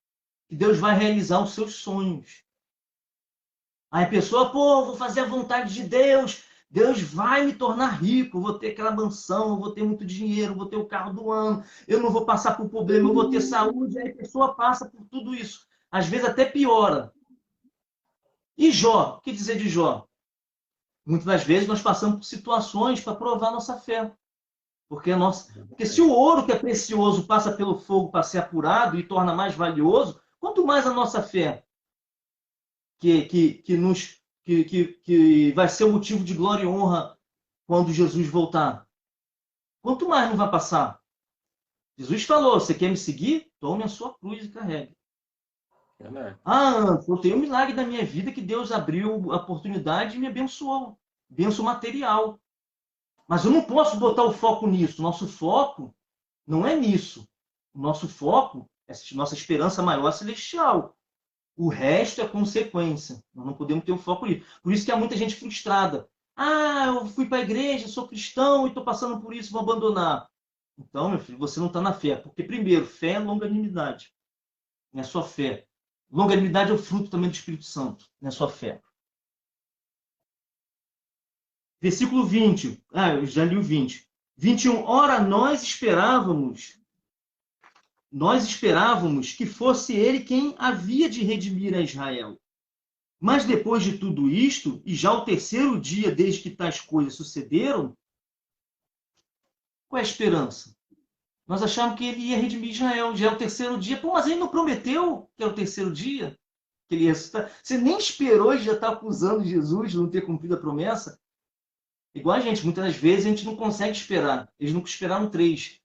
que Deus vai realizar os seus sonhos. Aí a pessoa, vou fazer a vontade de Deus, Deus vai me tornar rico, eu vou ter aquela mansão, eu vou ter muito dinheiro, eu vou ter o carro do ano, eu não vou passar por problema, eu vou ter saúde, aí a pessoa passa por tudo isso. Às vezes até piora. E Jó? O que dizer de Jó? Muitas das vezes nós passamos por situações para provar nossa fé. Porque se o ouro que é precioso passa pelo fogo para ser apurado e torna mais valioso, quanto mais a nossa fé, que vai ser o motivo de glória e honra quando Jesus voltar. Quanto mais não vai passar? Jesus falou, você quer me seguir? Tome a sua cruz e carregue. Eu tenho um milagre na minha vida que Deus abriu a oportunidade e me abençoou. Bênção material. Mas eu não posso botar o foco nisso. Nosso foco não é nisso. O nosso foco é nossa esperança maior celestial. O resto é consequência. Nós não podemos ter um foco nisso. Por isso que há muita gente frustrada. Eu fui para a igreja, sou cristão e estou passando por isso, vou abandonar. Então, meu filho, você não está na fé. Porque, primeiro, fé é longanimidade. Não é só fé. Longanimidade é o fruto também do Espírito Santo. Não é só fé. Versículo 20. Eu já li o 20. 21. Ora, nós esperávamos que fosse ele quem havia de redimir a Israel. Mas depois de tudo isto, e já o terceiro dia desde que tais coisas sucederam, qual é a esperança? Nós achávamos que ele ia redimir Israel. Já é o terceiro dia. Mas ele não prometeu que era o terceiro dia? Que ele ia ressuscitar? Você nem esperou e já está acusando Jesus de não ter cumprido a promessa? Igual a gente, muitas das vezes a gente não consegue esperar. Eles nunca esperaram 3.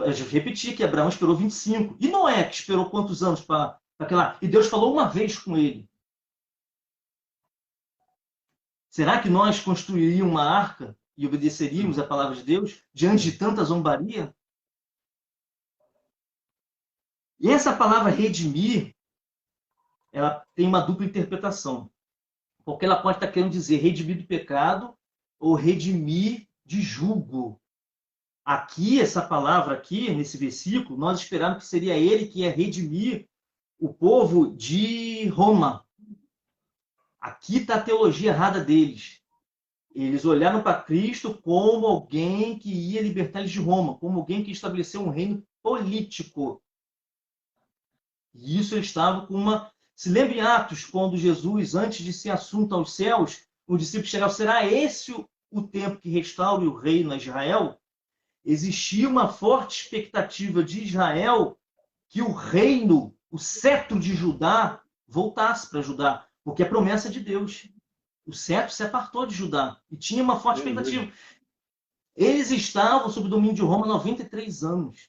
Eu já repeti que Abraão esperou 25. E Noé, que esperou quantos anos para aquela... E Deus falou uma vez com ele. Será que nós construiríamos uma arca e obedeceríamos a palavra de Deus diante de tanta zombaria? E essa palavra redimir, ela tem uma dupla interpretação. Porque ela pode estar querendo dizer redimir do pecado ou redimir de jugo. Aqui, essa palavra aqui, nesse versículo, nós esperávamos que seria ele que ia redimir o povo de Roma. Aqui está a teologia errada deles. Eles olharam para Cristo como alguém que ia libertar eles de Roma, como alguém que estabeleceu um reino político. E isso eles estavam com uma... Se lembra em Atos, quando Jesus, antes de ser assunto aos céus, os discípulos chegaram, será esse o tempo que restaure o reino a Israel? Existia uma forte expectativa de Israel que o reino, o cetro de Judá, voltasse para Judá, porque é promessa de Deus. O cetro se apartou de Judá e tinha uma forte expectativa. Eles estavam sob o domínio de Roma há 93 anos.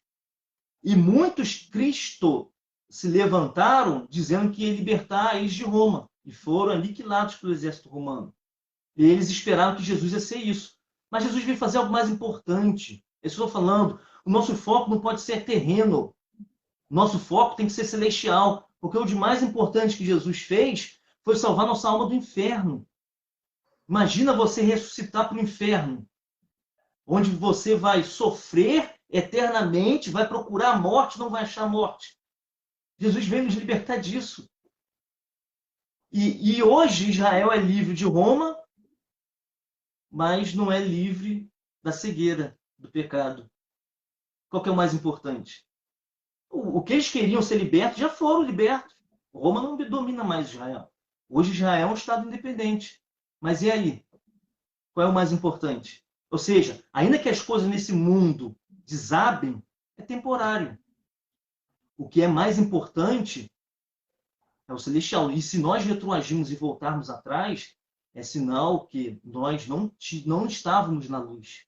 E muitos Cristo se levantaram dizendo que ia libertar eles de Roma e foram aniquilados pelo exército romano. E eles esperaram que Jesus ia ser isso. Mas Jesus veio fazer algo mais importante. Eu estou falando, o nosso foco não pode ser terreno. Nosso foco tem que ser celestial, porque o de mais importante que Jesus fez foi salvar nossa alma do inferno. Imagina você ressuscitar para o inferno, onde você vai sofrer eternamente, vai procurar a morte, não vai achar a morte. Jesus veio nos libertar disso. E hoje Israel é livre de Roma, mas não é livre da cegueira, do pecado. Qual que é o mais importante? O que eles queriam ser libertos, já foram libertos. Roma não domina mais Israel. Hoje Israel é um Estado independente. Mas e aí? Qual é o mais importante? Ou seja, ainda que as coisas nesse mundo desabem, é temporário. O que é mais importante é o celestial. E se nós retroagirmos e voltarmos atrás, é sinal que nós não estávamos na luz.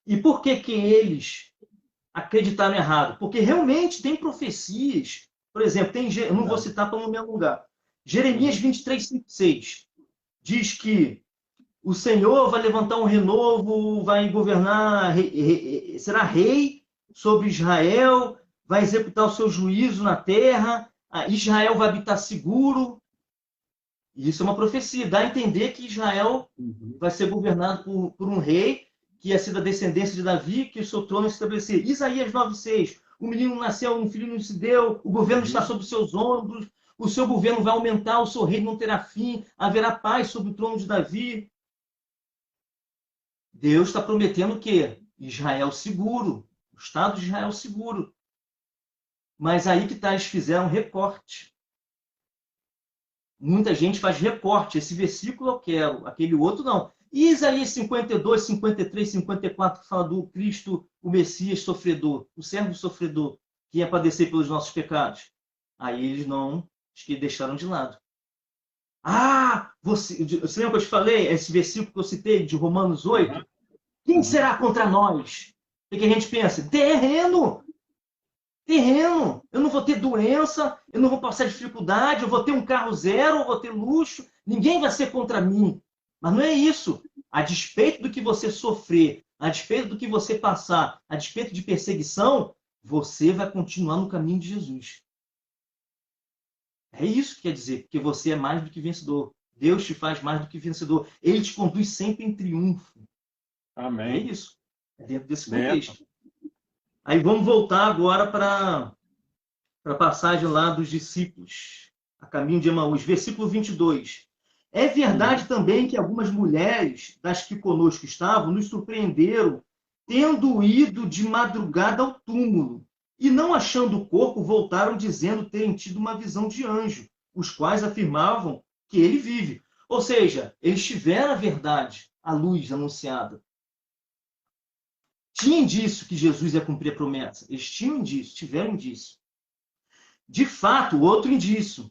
E por que eles acreditaram errado? Porque realmente tem profecias. Por exemplo, eu não vou citar para não me alongar. Jeremias 23, 5, 6 diz que o Senhor vai levantar um renovo, vai governar, será rei sobre Israel, vai executar o seu juízo na terra, Israel vai habitar seguro. E isso é uma profecia, dá a entender que Israel vai ser governado por um rei, que ia ser da descendência de Davi, que o seu trono se estabelecer. Isaías 9,6, o menino nasceu, um filho não se deu, o governo está sobre os seus ombros, o seu governo vai aumentar, o seu reino não terá fim, haverá paz sobre o trono de Davi. Deus está prometendo o quê? Israel seguro, o Estado de Israel seguro. Mas aí que tá, eles fizeram um recorte. Muita gente faz recorte. Esse versículo eu quero, aquele outro não. E Isaías 52, 53, 54, que fala do Cristo, o Messias sofredor, o servo sofredor, que ia padecer pelos nossos pecados. Aí eles não, acho que deixaram de lado. Você lembra que eu te falei, esse versículo que eu citei, de Romanos 8? Quem será contra nós? O que a gente pensa? Terreno! Terreno! Eu não vou ter doença, eu não vou passar dificuldade, eu vou ter um carro zero, eu vou ter luxo, ninguém vai ser contra mim. Mas não é isso. A despeito do que você sofrer, a despeito do que você passar, a despeito de perseguição, você vai continuar no caminho de Jesus. É isso que quer dizer, porque você é mais do que vencedor. Deus te faz mais do que vencedor. Ele te conduz sempre em triunfo. Amém. É isso. É dentro desse contexto. Aí vamos voltar agora para a passagem lá dos discípulos, a caminho de Emaús, versículo 22. É verdade também que algumas mulheres das que conosco estavam nos surpreenderam, tendo ido de madrugada ao túmulo, e não achando o corpo, voltaram dizendo terem tido uma visão de anjo, os quais afirmavam que ele vive. Ou seja, eles tiveram a verdade, a luz anunciada. Tinha indício que Jesus ia cumprir a promessa. Eles tinham indício, tiveram indício. De fato, outro indício.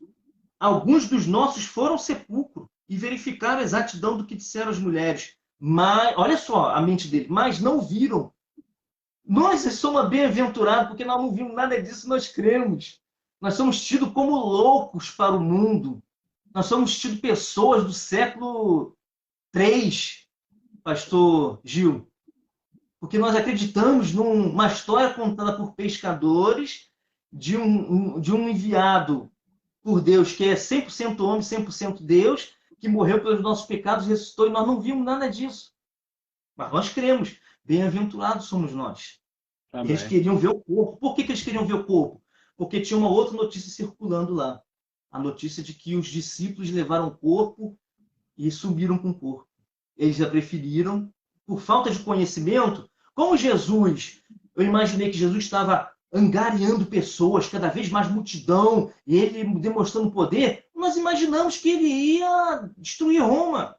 Alguns dos nossos foram ao sepulcro e verificaram a exatidão do que disseram as mulheres. Mas, olha só a mente dele, mas não viram. Nós somos bem-aventurados porque nós não vimos nada disso, nós cremos. Nós somos tidos como loucos para o mundo. Nós somos tido pessoas do século III, pastor Gil, porque nós acreditamos numa história contada por pescadores de um enviado por Deus, que é 100% homem, 100% Deus, que morreu pelos nossos pecados, ressuscitou, e nós não vimos nada disso. Mas nós cremos. Bem-aventurados somos nós. Amém. Eles queriam ver o corpo. Por que eles queriam ver o corpo? Porque tinha uma outra notícia circulando lá. A notícia de que os discípulos levaram o corpo e sumiram com o corpo. Eles já preferiram, por falta de conhecimento, como Jesus, eu imaginei que Jesus estava angariando pessoas, cada vez mais multidão, e ele demonstrando poder, nós imaginamos que ele ia destruir Roma.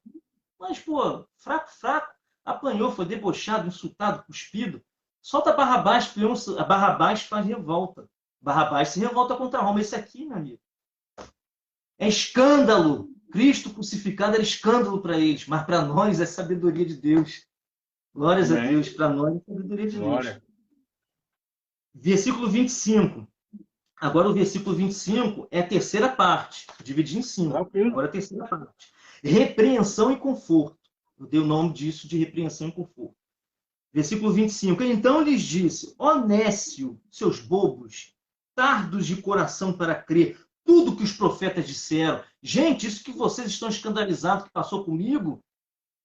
Mas, pô, fraco, apanhou, foi debochado, insultado, cuspido. Solta Barrabás, porque a Barrabás faz revolta. Barrabás se revolta contra Roma. Esse aqui, meu amigo, é escândalo. Cristo crucificado era escândalo para eles, mas para nós é sabedoria de Deus. Glórias a Deus, para nós é sabedoria de Deus. Versículo 25. Agora o versículo 25 é a terceira parte, dividido em 5. Agora a terceira parte. Repreensão e conforto. Eu dei o nome disso de repreensão e conforto. Versículo 25. Então lhes disse: ó nécio, seus bobos, tardos de coração para crer tudo que os profetas disseram. Gente, isso que vocês estão escandalizados que passou comigo,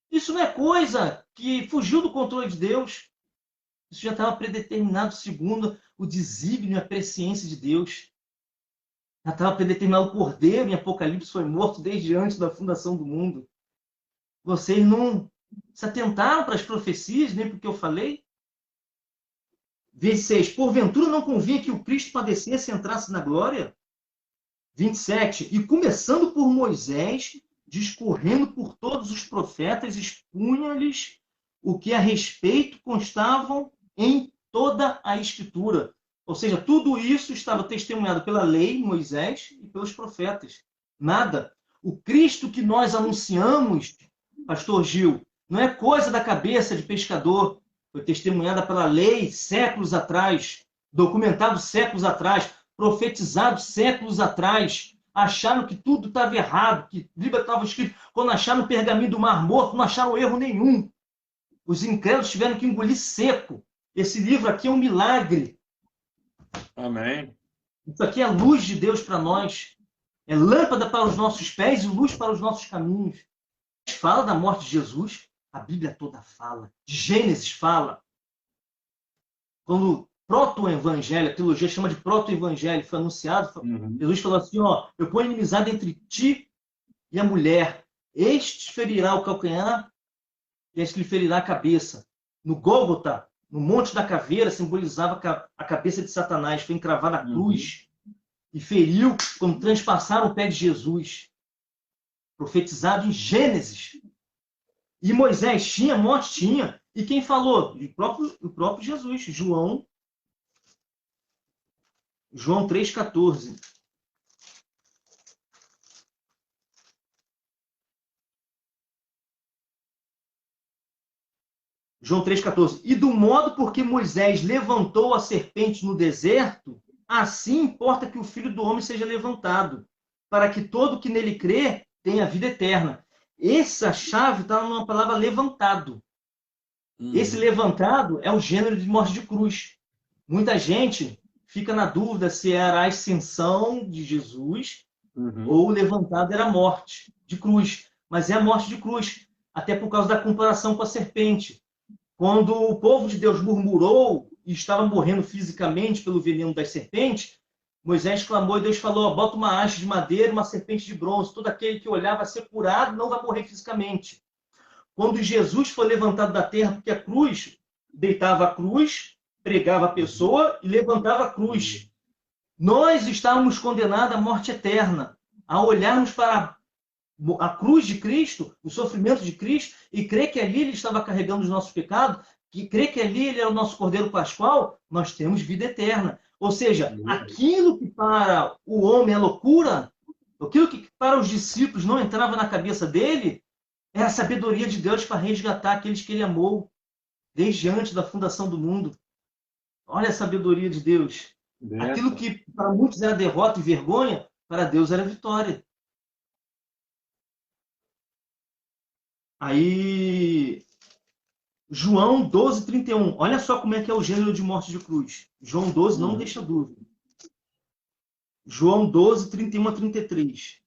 isso não é coisa que fugiu do controle de Deus. Isso já estava predeterminado segundo o desígnio e a presciência de Deus. Já estava predeterminado. O Cordeiro em Apocalipse foi morto desde antes da fundação do mundo. Vocês não se atentaram para as profecias, nem para o que eu falei? Versículo 26. Porventura não convinha que o Cristo padecesse e entrasse na glória? 27. E começando por Moisés, discorrendo por todos os profetas, expunha-lhes o que a respeito constavam em toda a Escritura. Ou seja, tudo isso estava testemunhado pela lei, Moisés, e pelos profetas. Nada. O Cristo que nós anunciamos, pastor Gil, não é coisa da cabeça de pescador. Foi testemunhada pela lei séculos atrás, documentado séculos atrás, profetizado séculos atrás. Acharam que tudo estava errado, que a Bíblia estava escrito. Quando acharam o pergaminho do Mar Morto, não acharam erro nenhum. Os incrédulos tiveram que engolir seco. Esse livro aqui é um milagre. Amém. Isso aqui é a luz de Deus para nós. É lâmpada para os nossos pés e luz para os nossos caminhos. Fala da morte de Jesus, a Bíblia toda fala. Gênesis fala. Quando proto-evangelho, a teologia chama de proto-evangelho, foi anunciado, Jesus falou assim, ó, eu ponho inimizade entre ti e a mulher. Este ferirá o calcanhar e este lhe ferirá a cabeça. No Gólgota, no Monte da Caveira, simbolizava a cabeça de Satanás, foi encravada a cruz e feriu quando transpassaram o pé de Jesus. Profetizado em Gênesis. E Moisés tinha morte? Tinha. E quem falou? O próprio Jesus. João 3,14. João 3,14. E do modo porque Moisés levantou a serpente no deserto, assim importa que o Filho do Homem seja levantado, para que todo que nele crê tenha vida eterna. Essa chave está numa palavra levantado. Esse levantado é o gênero de morte de cruz. Muita gente fica na dúvida se era a ascensão de Jesus ou o levantado era a morte de cruz. Mas é a morte de cruz, até por causa da comparação com a serpente. Quando o povo de Deus murmurou e estava morrendo fisicamente pelo veneno das serpentes, Moisés clamou e Deus falou, bota uma haste de madeira e uma serpente de bronze. Todo aquele que olhar vai ser curado, não vai morrer fisicamente. Quando Jesus foi levantado da terra, porque a cruz, deitava a cruz, pregava a pessoa e levantava a cruz. Nós estávamos condenados à morte eterna, a olharmos para a cruz de Cristo, o sofrimento de Cristo, e crer que ali ele estava carregando os nossos pecados, que crer que ali ele era o nosso Cordeiro Pascual, nós temos vida eterna. Ou seja, aquilo que para o homem é loucura, aquilo que para os discípulos não entrava na cabeça dele, era a sabedoria de Deus para resgatar aqueles que ele amou, desde antes da fundação do mundo. Olha a sabedoria de Deus. Aquilo que para muitos era derrota e vergonha, para Deus era vitória. Aí, João 12, 31. Olha só como é que é o gênero de morte de cruz. João 12 não deixa dúvida. João 12, 31 a 33.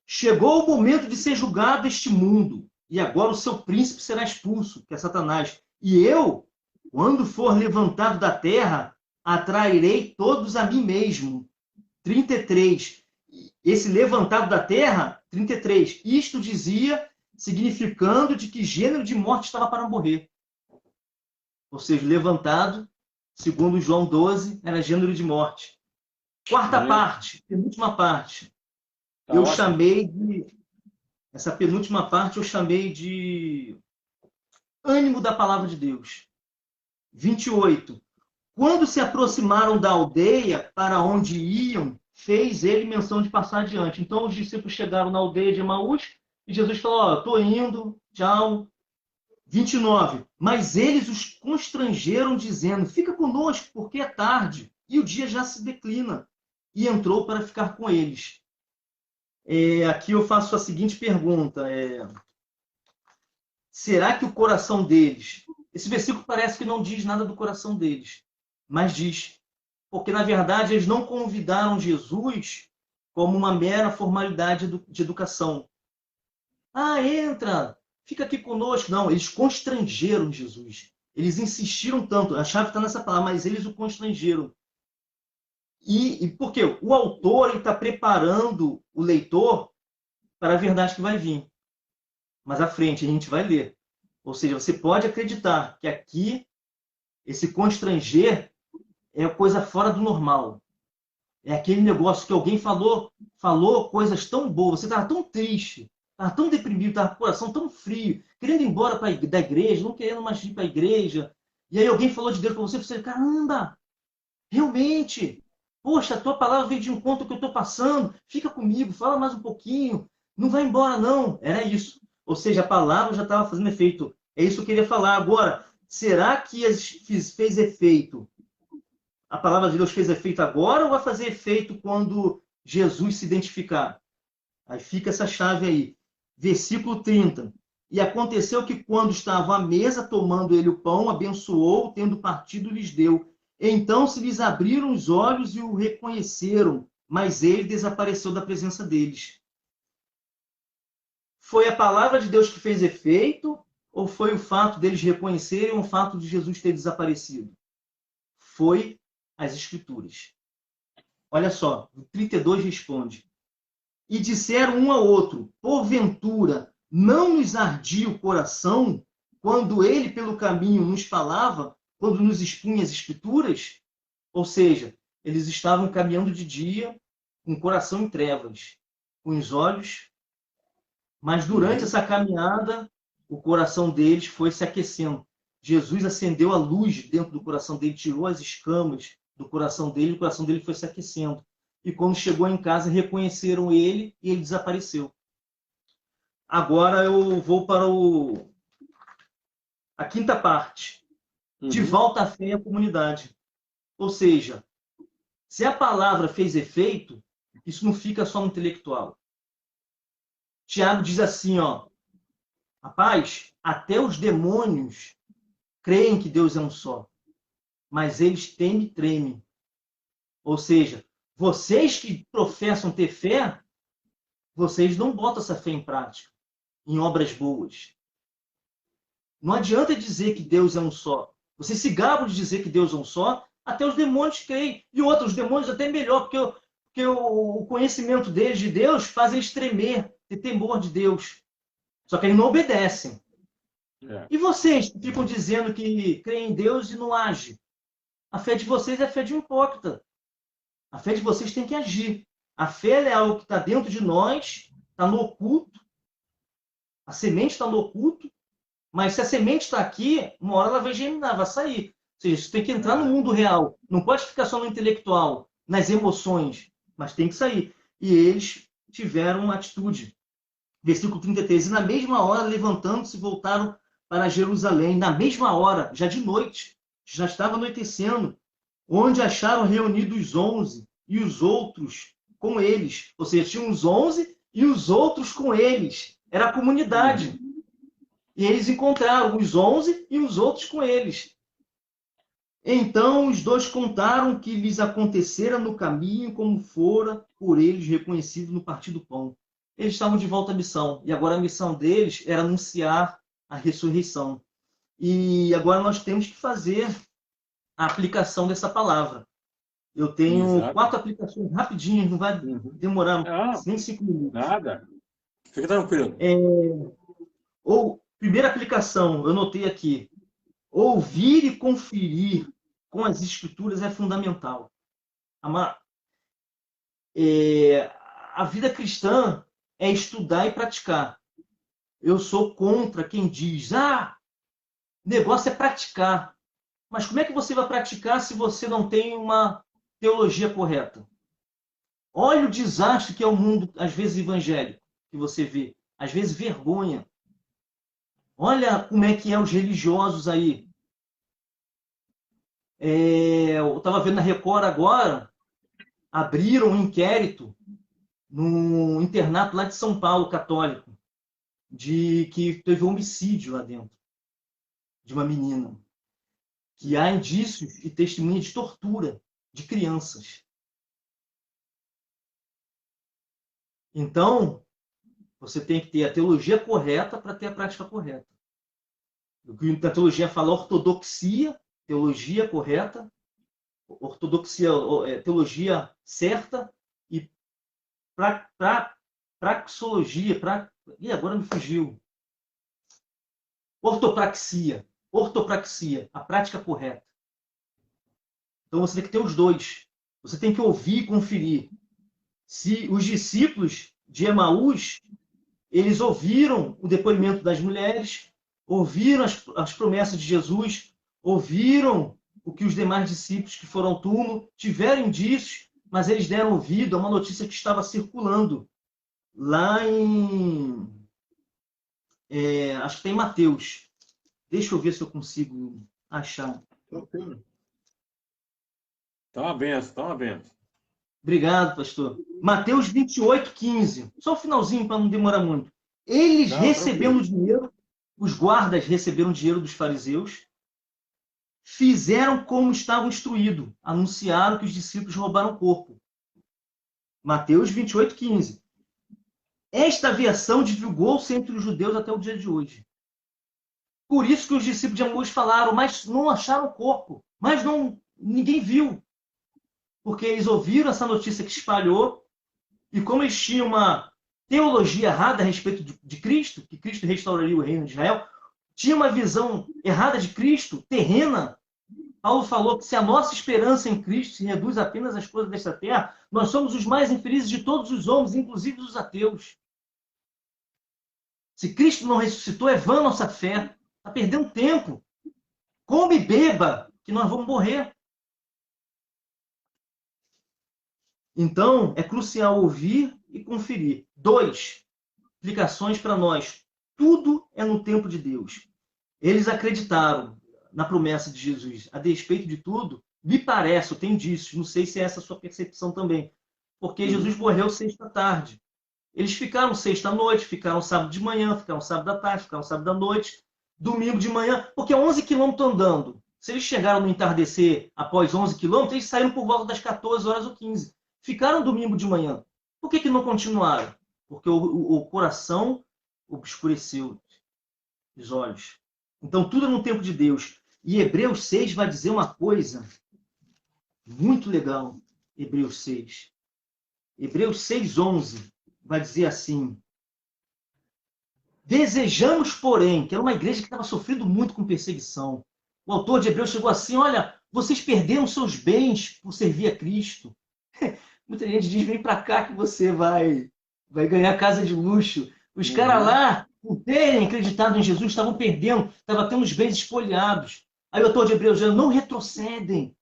Chegou o momento de ser julgado este mundo, e agora o seu príncipe será expulso, que é Satanás. E eu, quando for levantado da terra, atrairei todos a mim mesmo. 33. Esse levantado da terra, 33. Isto dizia, significando de que gênero de morte estava para morrer. Ou seja, levantado, segundo João 12, era gênero de morte. Quarta parte, penúltima parte. Eu chamei de... Essa penúltima parte eu chamei de ânimo da palavra de Deus. 28. Quando se aproximaram da aldeia para onde iam, fez ele menção de passar adiante. Então os discípulos chegaram na aldeia de Emaús e Jesus falou, estou indo, tchau. 29. Mas eles os constrangeram dizendo, fica conosco porque é tarde e o dia já se declina. E entrou para ficar com eles. Aqui eu faço a seguinte pergunta. Será que o coração deles... Esse versículo parece que não diz nada do coração deles, mas diz. Porque, na verdade, eles não convidaram Jesus como uma mera formalidade de educação. Entra, fica aqui conosco. Não, eles constrangeram Jesus. Eles insistiram tanto. A chave está nessa palavra, mas eles o constrangeram. E por quê? O autor está preparando o leitor para a verdade que vai vir. Mas à frente a gente vai ler. Ou seja, você pode acreditar que aqui esse constranger é coisa fora do normal. É aquele negócio que alguém falou coisas tão boas. Você estava tão triste, estava tão deprimido, estava com o coração tão frio, querendo ir embora da igreja, não querendo mais ir para a igreja. E aí alguém falou de Deus para você, caramba, realmente... Poxa, a tua palavra veio de encontro ao que eu estou passando. Fica comigo, fala mais um pouquinho. Não vai embora, não. Era isso. Ou seja, a palavra já estava fazendo efeito. É isso que eu queria falar. Agora, será que fez efeito? A palavra de Deus fez efeito agora ou vai fazer efeito quando Jesus se identificar? Aí fica essa chave aí. Versículo 30. E aconteceu que quando estavam à mesa, tomando ele o pão, abençoou, tendo partido, lhes deu. Então se lhes abriram os olhos e o reconheceram, mas ele desapareceu da presença deles. Foi a palavra de Deus que fez efeito ou foi o fato deles reconhecerem ou o fato de Jesus ter desaparecido? Foi as Escrituras. Olha só, o 32 responde. E disseram um ao outro, porventura, não nos ardia o coração quando ele pelo caminho nos falava, quando nos expunha as Escrituras? Ou seja, eles estavam caminhando de dia, com o coração em trevas, com os olhos, mas durante essa caminhada, o coração deles foi se aquecendo. Jesus acendeu a luz dentro do coração dele, tirou as escamas do coração dele, e o coração dele foi se aquecendo. E quando chegou em casa, reconheceram ele e ele desapareceu. Agora eu vou para a quinta parte. De volta à fé e à comunidade. Ou seja, se a palavra fez efeito, isso não fica só no intelectual. Tiago diz assim, rapaz, até os demônios creem que Deus é um só, mas eles temem e tremem. Ou seja, vocês que professam ter fé, vocês não botam essa fé em prática, em obras boas. Não adianta dizer que Deus é um só. Você se gaba de dizer que Deus é um só, até os demônios creem. E outros demônios até melhor, porque o conhecimento deles de Deus faz eles tremer, ter temor de Deus. Só que eles não obedecem. E vocês que ficam dizendo que creem em Deus e não agem? A fé de vocês é a fé de um hipócrita. A fé de vocês tem que agir. A fé é algo que está dentro de nós, está no oculto. A semente está no oculto. Mas se a semente está aqui, uma hora ela vai germinar, vai sair. Ou seja, isso tem que entrar no mundo real. Não pode ficar só no intelectual, nas emoções, mas tem que sair. E eles tiveram uma atitude. Versículo 33. E na mesma hora, levantando-se, voltaram para Jerusalém. Na mesma hora, já de noite, já estava anoitecendo, onde acharam reunidos os 11 e os outros com eles. Ou seja, tinham os 11 e os outros com eles. Era a comunidade. E eles encontraram os 11 e os outros com eles. Então os dois contaram o que lhes acontecera no caminho, como fora por eles reconhecido no partir do pão. Eles estavam de volta à missão. E agora a missão deles era anunciar a ressurreição. E agora nós temos que fazer a aplicação dessa palavra. Eu tenho 4 aplicações rapidinhas, não vai demorar nem 5 minutos. Nada. Fica tranquilo. Primeira aplicação, eu notei aqui. Ouvir e conferir com as escrituras é fundamental. A vida cristã é estudar e praticar. Eu sou contra quem diz, negócio é praticar. Mas como é que você vai praticar se você não tem uma teologia correta? Olha o desastre que é o mundo, às vezes, evangélico, que você vê. Às vezes, vergonha. Olha como é que é os religiosos aí. Eu estava vendo na Record agora, abriram um inquérito no internato lá de São Paulo, católico, de que teve um homicídio lá dentro, de uma menina. Que há indícios e testemunhas de tortura de crianças. Então, você tem que ter a teologia correta para ter a prática correta. O que a teologia fala ortodoxia, teologia correta, ortodoxia, teologia certa, e praxologia, agora me fugiu. Ortopraxia, a prática correta. Então você tem que ter os dois. Você tem que ouvir e conferir. Se os discípulos de Emaús, eles ouviram o depoimento das mulheres, ouviram as promessas de Jesus, ouviram o que os demais discípulos que foram ao túmulo tiveram indícios, mas eles deram ouvido a uma notícia que estava circulando lá em... acho que tem Mateus. Deixa eu ver se eu consigo achar. Tá uma benção. Obrigado, pastor. Mateus 28:15. Só o finalzinho para não demorar muito. Eles recebendo dinheiro, os guardas receberam dinheiro dos fariseus, fizeram como estavam instruídos, anunciaram que os discípulos roubaram o corpo. Mateus 28:15. Esta versão divulgou-se entre os judeus até o dia de hoje. Por isso que os discípulos de Emaús falaram, mas não acharam o corpo, mas ninguém viu. Porque eles ouviram essa notícia que espalhou, e como eles tinham uma teologia errada a respeito de Cristo, que Cristo restauraria o reino de Israel, tinha uma visão errada de Cristo, terrena. Paulo falou que se a nossa esperança em Cristo se reduz apenas às coisas desta terra, nós somos os mais infelizes de todos os homens, inclusive os ateus. Se Cristo não ressuscitou, é vã nossa fé. Está perdendo tempo. Come e beba, que nós vamos morrer. Então, é crucial ouvir e conferir. 2 explicações para nós. Tudo é no tempo de Deus. Eles acreditaram na promessa de Jesus. A despeito de tudo, me parece, eu tenho indícios, não sei se é essa a sua percepção também, porque Jesus morreu sexta tarde. Eles ficaram sexta à noite, ficaram sábado de manhã, ficaram sábado à tarde, ficaram sábado à noite, domingo de manhã, porque 11 quilômetros andando. Se eles chegaram no entardecer após 11 quilômetros, eles saíram por volta das 14 horas ou 15. Ficaram domingo de manhã. Por que não continuaram? Porque o coração obscureceu os olhos. Então, tudo é no tempo de Deus. E Hebreus 6 vai dizer uma coisa muito legal. Hebreus 6. Hebreus 6:11 vai dizer assim: desejamos, porém, que era uma igreja que estava sofrendo muito com perseguição. O autor de Hebreus chegou assim, olha, vocês perderam seus bens por servir a Cristo. Muita gente diz, vem para cá que você vai ganhar casa de luxo. Os caras lá, por terem acreditado em Jesus, estavam perdendo, estavam tendo os bens espoliados. Aí o autor de Hebreus diz, não retrocedem.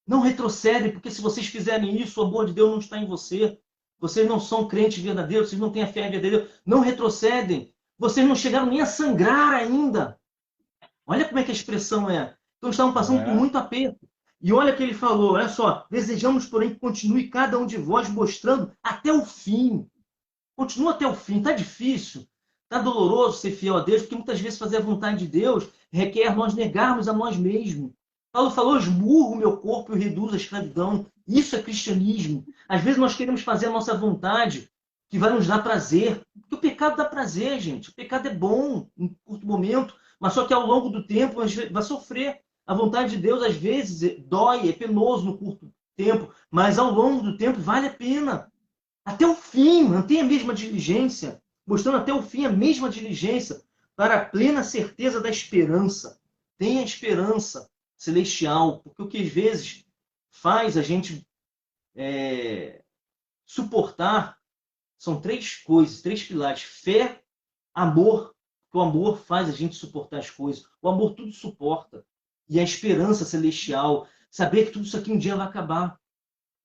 Não retrocedem, porque se vocês fizerem isso, o amor de Deus não está em você. Vocês não são crentes verdadeiros, vocês não têm a fé verdadeira. Não retrocedem. Vocês não chegaram nem a sangrar ainda. Olha como é que a expressão é. Então estavam passando por muito aperto. E olha o que ele falou, olha só. Desejamos, porém, que continue cada um de vós mostrando até o fim. Continua até o fim. Está difícil, está doloroso ser fiel a Deus, porque muitas vezes fazer a vontade de Deus requer nós negarmos a nós mesmos. Paulo falou, esmurro o meu corpo e o reduzo à escravidão. Isso é cristianismo. Às vezes nós queremos fazer a nossa vontade, que vai nos dar prazer. Porque o pecado dá prazer, gente. O pecado é bom em curto momento, mas só que ao longo do tempo a gente vai sofrer. A vontade de Deus, às vezes, dói, é penoso no curto tempo, mas ao longo do tempo vale a pena. Até o fim, mantenha a mesma diligência, mostrando até o fim a mesma diligência, para a plena certeza da esperança. Tenha esperança celestial, porque o que às vezes faz a gente suportar são 3 coisas, 3 pilares: fé, amor, porque o amor faz a gente suportar as coisas, o amor tudo suporta, e a esperança celestial, saber que tudo isso aqui um dia vai acabar.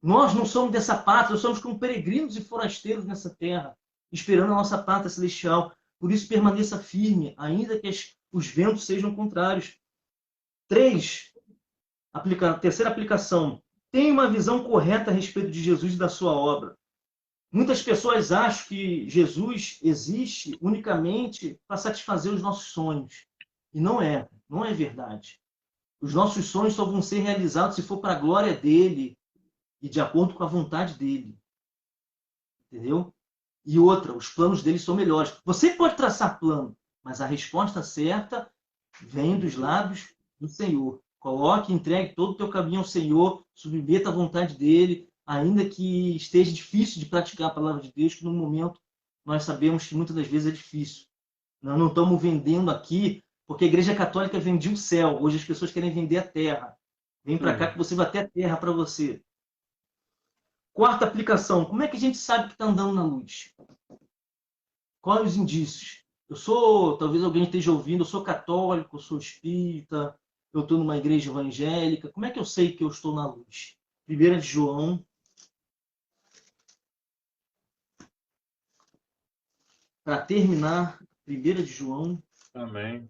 Nós não somos dessa pátria, nós somos como peregrinos e forasteiros nessa terra, esperando a nossa pátria celestial. Por isso permaneça firme, ainda que os ventos sejam contrários. 3, terceira aplicação, tenha uma visão correta a respeito de Jesus e da sua obra. Muitas pessoas acham que Jesus existe unicamente para satisfazer os nossos sonhos. E não é verdade. Os nossos sonhos só vão ser realizados se for para a glória dele e de acordo com a vontade dele. Entendeu? E outra, os planos dele são melhores. Você pode traçar plano, mas a resposta certa vem dos lábios do Senhor. Coloque, entregue todo o teu caminho ao Senhor, submeta à vontade dele, ainda que esteja difícil de praticar a palavra de Deus, que no momento nós sabemos que muitas das vezes é difícil. Nós não estamos vendendo aqui, porque a Igreja Católica vendia o céu. Hoje as pessoas querem vender a terra. Vem para cá que você vai ter a terra para você. 4ª aplicação. Como é que a gente sabe que está andando na luz? Quais os indícios? Talvez alguém esteja ouvindo, eu sou católico, eu sou espírita, eu estou numa igreja evangélica. Como é que eu sei que eu estou na luz? 1 de João. Para terminar, 1 de João. Amém.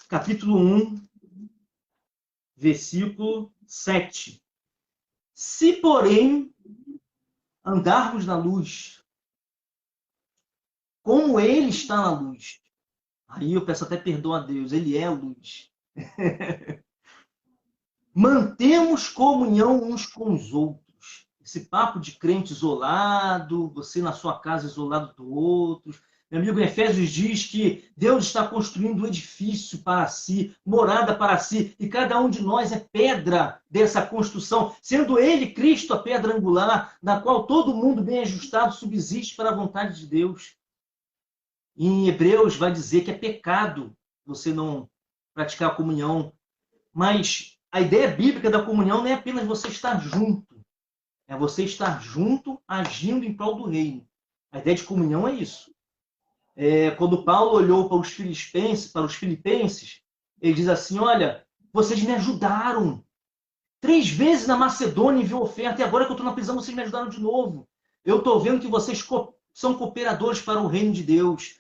Capítulo 1, versículo 7. Se, porém, andarmos na luz, como ele está na luz. Aí eu peço até perdão a Deus, ele é a luz. Mantemos comunhão uns com os outros. Esse papo de crente isolado, você na sua casa isolado do outro. Meu amigo, em Efésios diz que Deus está construindo um edifício para si, morada para si, e cada um de nós é pedra dessa construção, sendo ele, Cristo, a pedra angular, na qual todo mundo bem ajustado subsiste para a vontade de Deus. E em Hebreus vai dizer que é pecado você não praticar a comunhão, mas a ideia bíblica da comunhão não é apenas você estar junto, é você estar junto, agindo em prol do reino. A ideia de comunhão é isso. Quando Paulo olhou para os filipenses, ele diz assim, olha, vocês me ajudaram. 3 vezes na Macedônia enviou oferta, e agora que eu estou na prisão, vocês me ajudaram de novo. Eu estou vendo que vocês são cooperadores para o reino de Deus.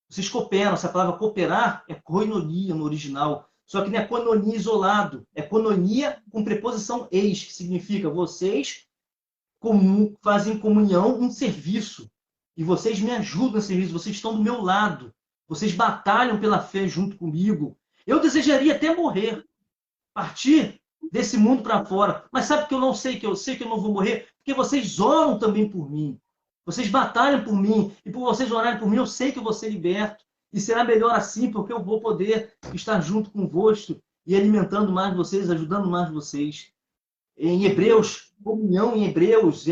Vocês cooperam. Essa palavra cooperar é koinonia no original. Só que não é koinonia isolado. É koinonia com preposição eis, que significa vocês fazem comunhão, um serviço. E vocês me ajudam nesse serviço, vocês estão do meu lado. Vocês batalham pela fé junto comigo. Eu desejaria até morrer, partir desse mundo para fora. Mas sabe que eu não sei, que eu sei que eu não vou morrer? Porque vocês oram também por mim. Vocês batalham por mim. E por vocês orarem por mim, eu sei que eu vou ser liberto. E será melhor assim, porque eu vou poder estar junto convosco e alimentando mais vocês, ajudando mais vocês. Em Hebreus, comunhão em Hebreus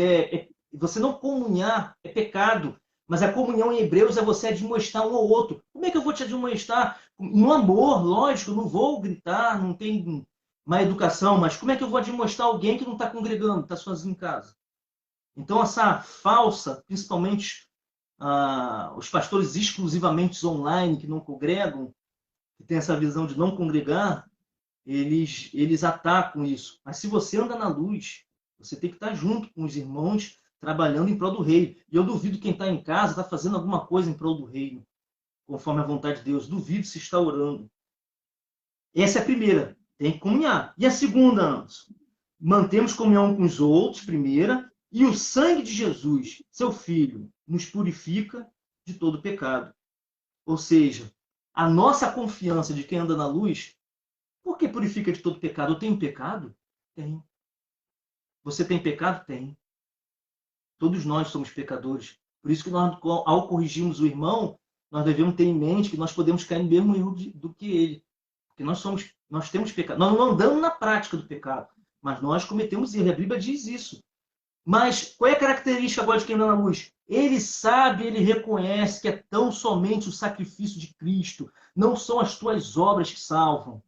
você não comunhar é pecado, mas a comunhão em Hebreus é você admoestar um ao outro. Como é que eu vou te admoestar? No amor, lógico, eu não vou gritar, não tem má educação, mas como é que eu vou admoestar alguém que não está congregando, está sozinho em casa? Então, essa falsa, principalmente os pastores exclusivamente online, que não congregam, que tem essa visão de não congregar, eles atacam isso. Mas se você anda na luz, você tem que estar junto com os irmãos, trabalhando em prol do reino. E eu duvido quem está em casa está fazendo alguma coisa em prol do reino, conforme a vontade de Deus. Duvido se está orando. Essa é a primeira, tem que comunhar. E a segunda, mantemos comunhão com os outros, primeira. E o sangue de Jesus, seu Filho, nos purifica de todo pecado. Ou seja, a nossa confiança de quem anda na luz, por que purifica de todo pecado? Eu tenho pecado? Tem. Você tem pecado? Tem. Todos nós somos pecadores. Por isso que nós, ao corrigirmos o irmão, nós devemos ter em mente que nós podemos cair no mesmo erro do que ele. Porque nós temos pecado. Nós não andamos na prática do pecado, mas nós cometemos erro. A Bíblia diz isso. Mas qual é a característica agora de quem anda na luz? Ele sabe, ele reconhece que é tão somente o sacrifício de Cristo. Não são as tuas obras que salvam.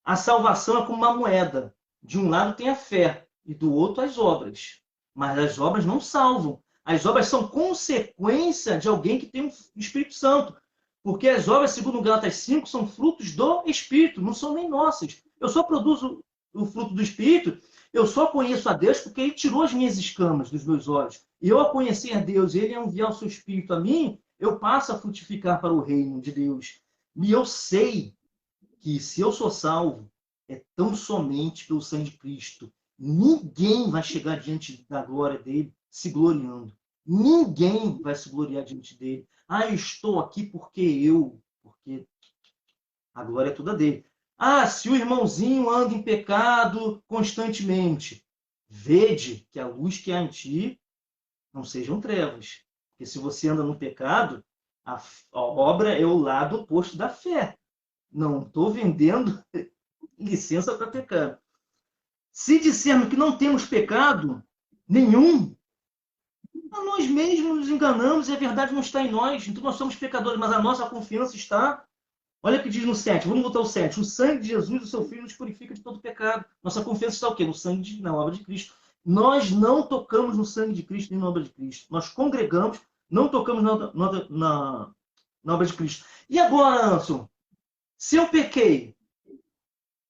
A salvação é como uma moeda. De um lado tem a fé e do outro as obras. Mas as obras não salvam. As obras são consequência de alguém que tem o Espírito Santo. Porque as obras, segundo Gálatas 5, são frutos do Espírito, não são nem nossas. Eu só produzo o fruto do Espírito, eu só conheço a Deus porque Ele tirou as minhas escamas dos meus olhos. E eu, ao conhecer a Deus, Ele enviar o seu Espírito a mim, eu passo a frutificar para o reino de Deus. E eu sei que se eu sou salvo, é tão somente pelo sangue de Cristo. Ninguém vai chegar diante da glória dele se gloriando. Ninguém vai se gloriar diante dele. Ah, eu estou aqui porque a glória é toda dele. Ah, se o irmãozinho anda em pecado constantemente, vede que a luz que há em ti não sejam trevas. Porque se você anda no pecado, a obra é o lado oposto da fé. Não estou vendendo licença para pecar. Se dissermos que não temos pecado nenhum, nós mesmos nos enganamos e a verdade não está em nós. Então nós somos pecadores, mas a nossa confiança está... Olha o que diz no 7, vamos voltar ao 7. O sangue de Jesus, o seu Filho, nos purifica de todo pecado. Nossa confiança está o quê? No sangue, na obra de Cristo. Nós não tocamos no sangue de Cristo nem na obra de Cristo. Nós congregamos, não tocamos na obra de Cristo. E agora, Anderson, se eu pequei,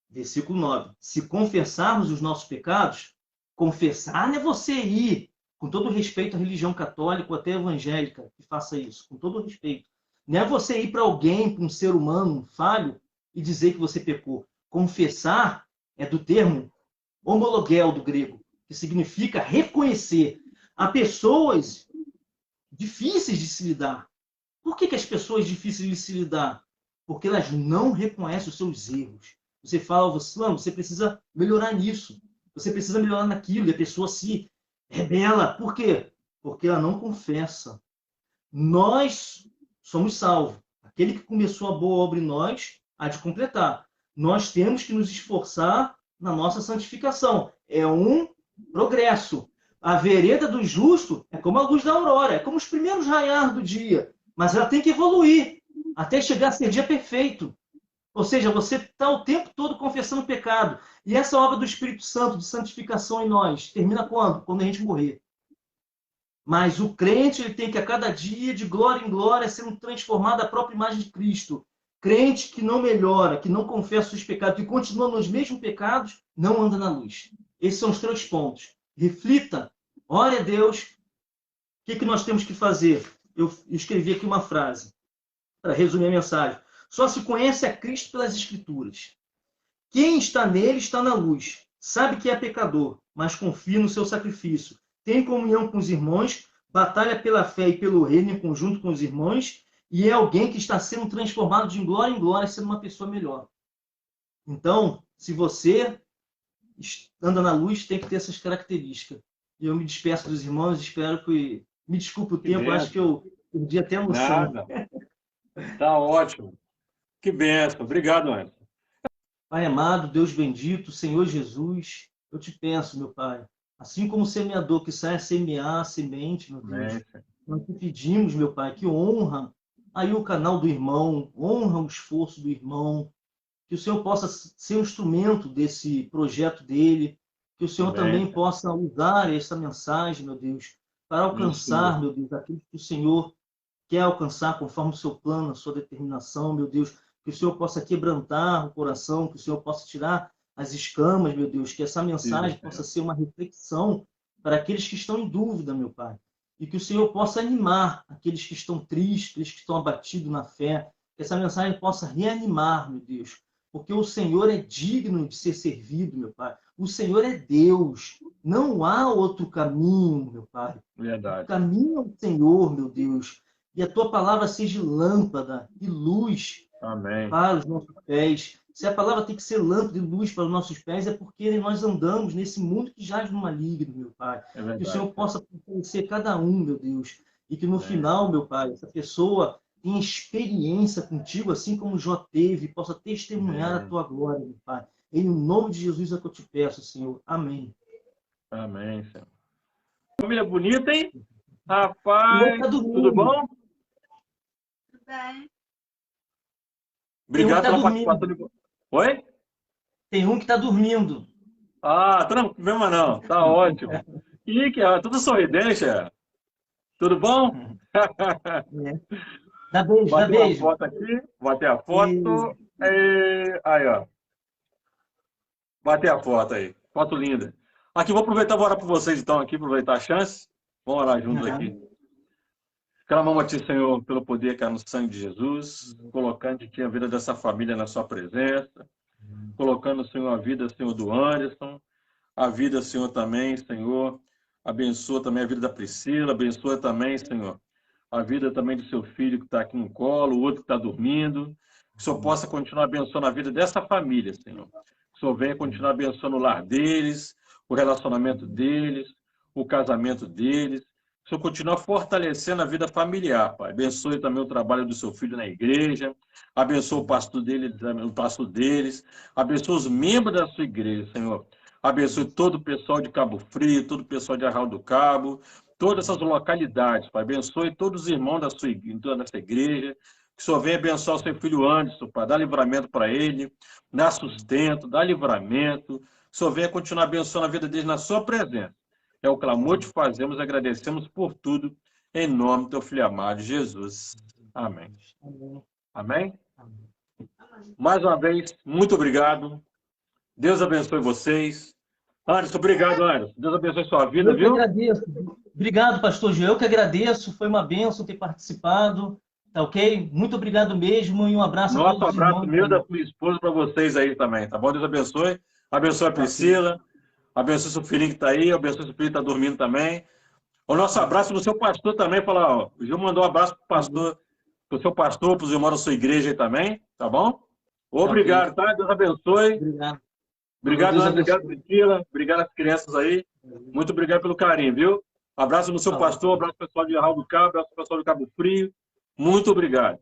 versículo 9, se confessarmos os nossos pecados, confessar não é você ir, com todo respeito à religião católica ou até evangélica, que faça isso, com todo respeito. Não é você ir para alguém, para um ser humano falho, e dizer que você pecou. Confessar é do termo homologuel do grego, que significa reconhecer. Há pessoas difíceis de se lidar. Por que as pessoas difíceis de se lidar? Porque elas não reconhecem os seus erros. Você fala, você precisa melhorar nisso. Você precisa melhorar naquilo. E a pessoa se rebela. Por quê? Porque ela não confessa. Nós somos salvos. Aquele que começou a boa obra em nós, há de completar. Nós temos que nos esforçar na nossa santificação. É um progresso. A vereda do justo é como a luz da aurora, é como os primeiros raiar do dia. Mas ela tem que evoluir até chegar a ser dia perfeito. Ou seja, você está o tempo todo confessando pecado. E essa obra do Espírito Santo de santificação em nós termina quando? Quando a gente morrer. Mas o crente ele tem que, a cada dia, de glória em glória, ser transformado à própria imagem de Cristo. Crente que não melhora, que não confessa os pecados, que continua nos mesmos pecados, não anda na luz. Esses são os 3 pontos. Reflita, ore a Deus. O que nós temos que fazer? Eu escrevi aqui uma frase, para resumir a mensagem. Só se conhece a Cristo pelas Escrituras. Quem está nele está na luz. Sabe que é pecador, mas confia no seu sacrifício. Tem comunhão com os irmãos, batalha pela fé e pelo reino em conjunto com os irmãos, e é alguém que está sendo transformado de glória em glória, sendo uma pessoa melhor. Então, se você anda na luz, tem que ter essas características. E eu me despeço dos irmãos, espero que... Me desculpe o tempo, acho que eu perdi até a noção. Está ótimo. Que bênção. Obrigado, Anderson. Pai amado, Deus bendito, Senhor Jesus, eu te peço, meu Pai, assim como o semeador que sai a semear a semente, meu Deus, nós te pedimos, meu Pai, que honra aí o canal do irmão, honra o esforço do irmão, que o Senhor possa ser um instrumento desse projeto dele, que o Senhor também possa usar essa mensagem, meu Deus, para alcançar, meu Deus, aquilo que o Senhor quer alcançar conforme o seu plano, a sua determinação, meu Deus, que o Senhor possa quebrantar o coração, que o Senhor possa tirar as escamas, meu Deus, que essa mensagem possa ser uma reflexão para aqueles que estão em dúvida, meu Pai, e que o Senhor possa animar aqueles que estão tristes, aqueles que estão abatidos na fé, que essa mensagem possa reanimar, meu Deus, porque o Senhor é digno de ser servido, meu Pai. O Senhor é Deus. Não há outro caminho, meu Pai. O Verdade. caminho é o Senhor, meu Deus. E a tua palavra seja lâmpada e luz Amém. para os nossos pés. Se a palavra tem que ser lâmpada e luz para os nossos pés, é porque nós andamos nesse mundo que jaz no maligno, meu Pai. É verdade. Que o Senhor possa fortalecer cada um, meu Deus. E que no Amém. final, meu Pai, essa pessoa tenha experiência contigo, assim como Jó teve, possa testemunhar Amém. a tua glória, meu Pai. Em nome de Jesus é que eu te peço, Senhor. Amém. Amém, Senhor. Família bonita, hein? O outro Rapaz, tá tudo dormindo. bom? Tudo bem? Tem um que Obrigado tá pela dormindo. participação. Oi? Tem um que tá dormindo. Ah, tranquilo, mesmo não. Tá ótimo. Ih, que tudo sorridente, é? Tudo bom? É. Dá beijo, dá Bateu a beijo. foto aqui, bater a E- foto. Aí, ó. Bater a foto aí. Foto linda. Aqui, vou aproveitar, vou orar por vocês então aqui, aproveitar a chance. Vamos orar juntos aqui. Clamamos a Ti, Senhor, pelo poder que há no sangue de Jesus, colocando aqui a vida dessa família na Sua presença, colocando, Senhor, a vida, Senhor, do Anderson, a vida, Senhor, também, Senhor, abençoa também a vida da Priscila, abençoa também, Senhor, a vida também do seu filho que está aqui no colo, o outro que está dormindo, que o Senhor possa continuar abençoando a vida dessa família, Senhor. Que o Senhor venha continuar abençoando o lar deles, o relacionamento deles, o casamento deles. Que o Senhor continue fortalecendo a vida familiar, Pai. Abençoe também o trabalho do seu filho na igreja, abençoe o pastor deles, abençoe os membros da sua igreja, Senhor. Abençoe todo o pessoal de Cabo Frio, todo o pessoal de Arraial do Cabo, todas essas localidades, Pai. Abençoe todos os irmãos dessa igreja. Que o Senhor venha abençoar o seu filho Anderson, Pai. Dá livramento para ele, dá sustento, dá livramento. Que o Senhor venha continuar abençoando a vida dele na sua presença. É o clamor que fazemos, agradecemos por tudo, em nome do teu filho amado, Jesus. Amém. Amém? Mais uma vez, muito obrigado. Deus abençoe vocês. Anderson, obrigado, Anderson. Deus abençoe sua vida, Eu que viu? agradeço. Obrigado, pastor Gil. Eu que agradeço. Foi uma bênção ter participado. Tá ok? Muito obrigado mesmo e um abraço a Nosso todos os abraço irmãos. meu da sua esposa para vocês aí também, tá bom? Deus abençoe. Abençoe a Priscila. Abençoe seu filhinho que está aí. Abençoe seu filho que está dormindo também. O nosso abraço no seu pastor também. Fala, ó, o Gil mandou um abraço para o pastor, para o seu pastor, para os irmãos da sua igreja aí também, tá bom? Obrigado, tá? Deus abençoe. Obrigado. Obrigado, Deus Ana. Obrigado, abençoe. Priscila. Obrigado às crianças aí. Muito obrigado pelo carinho, viu? Abraço no seu pastor, abraço ao pessoal de Arraial do Cabo, abraço ao pessoal do Cabo Frio. Muito obrigado.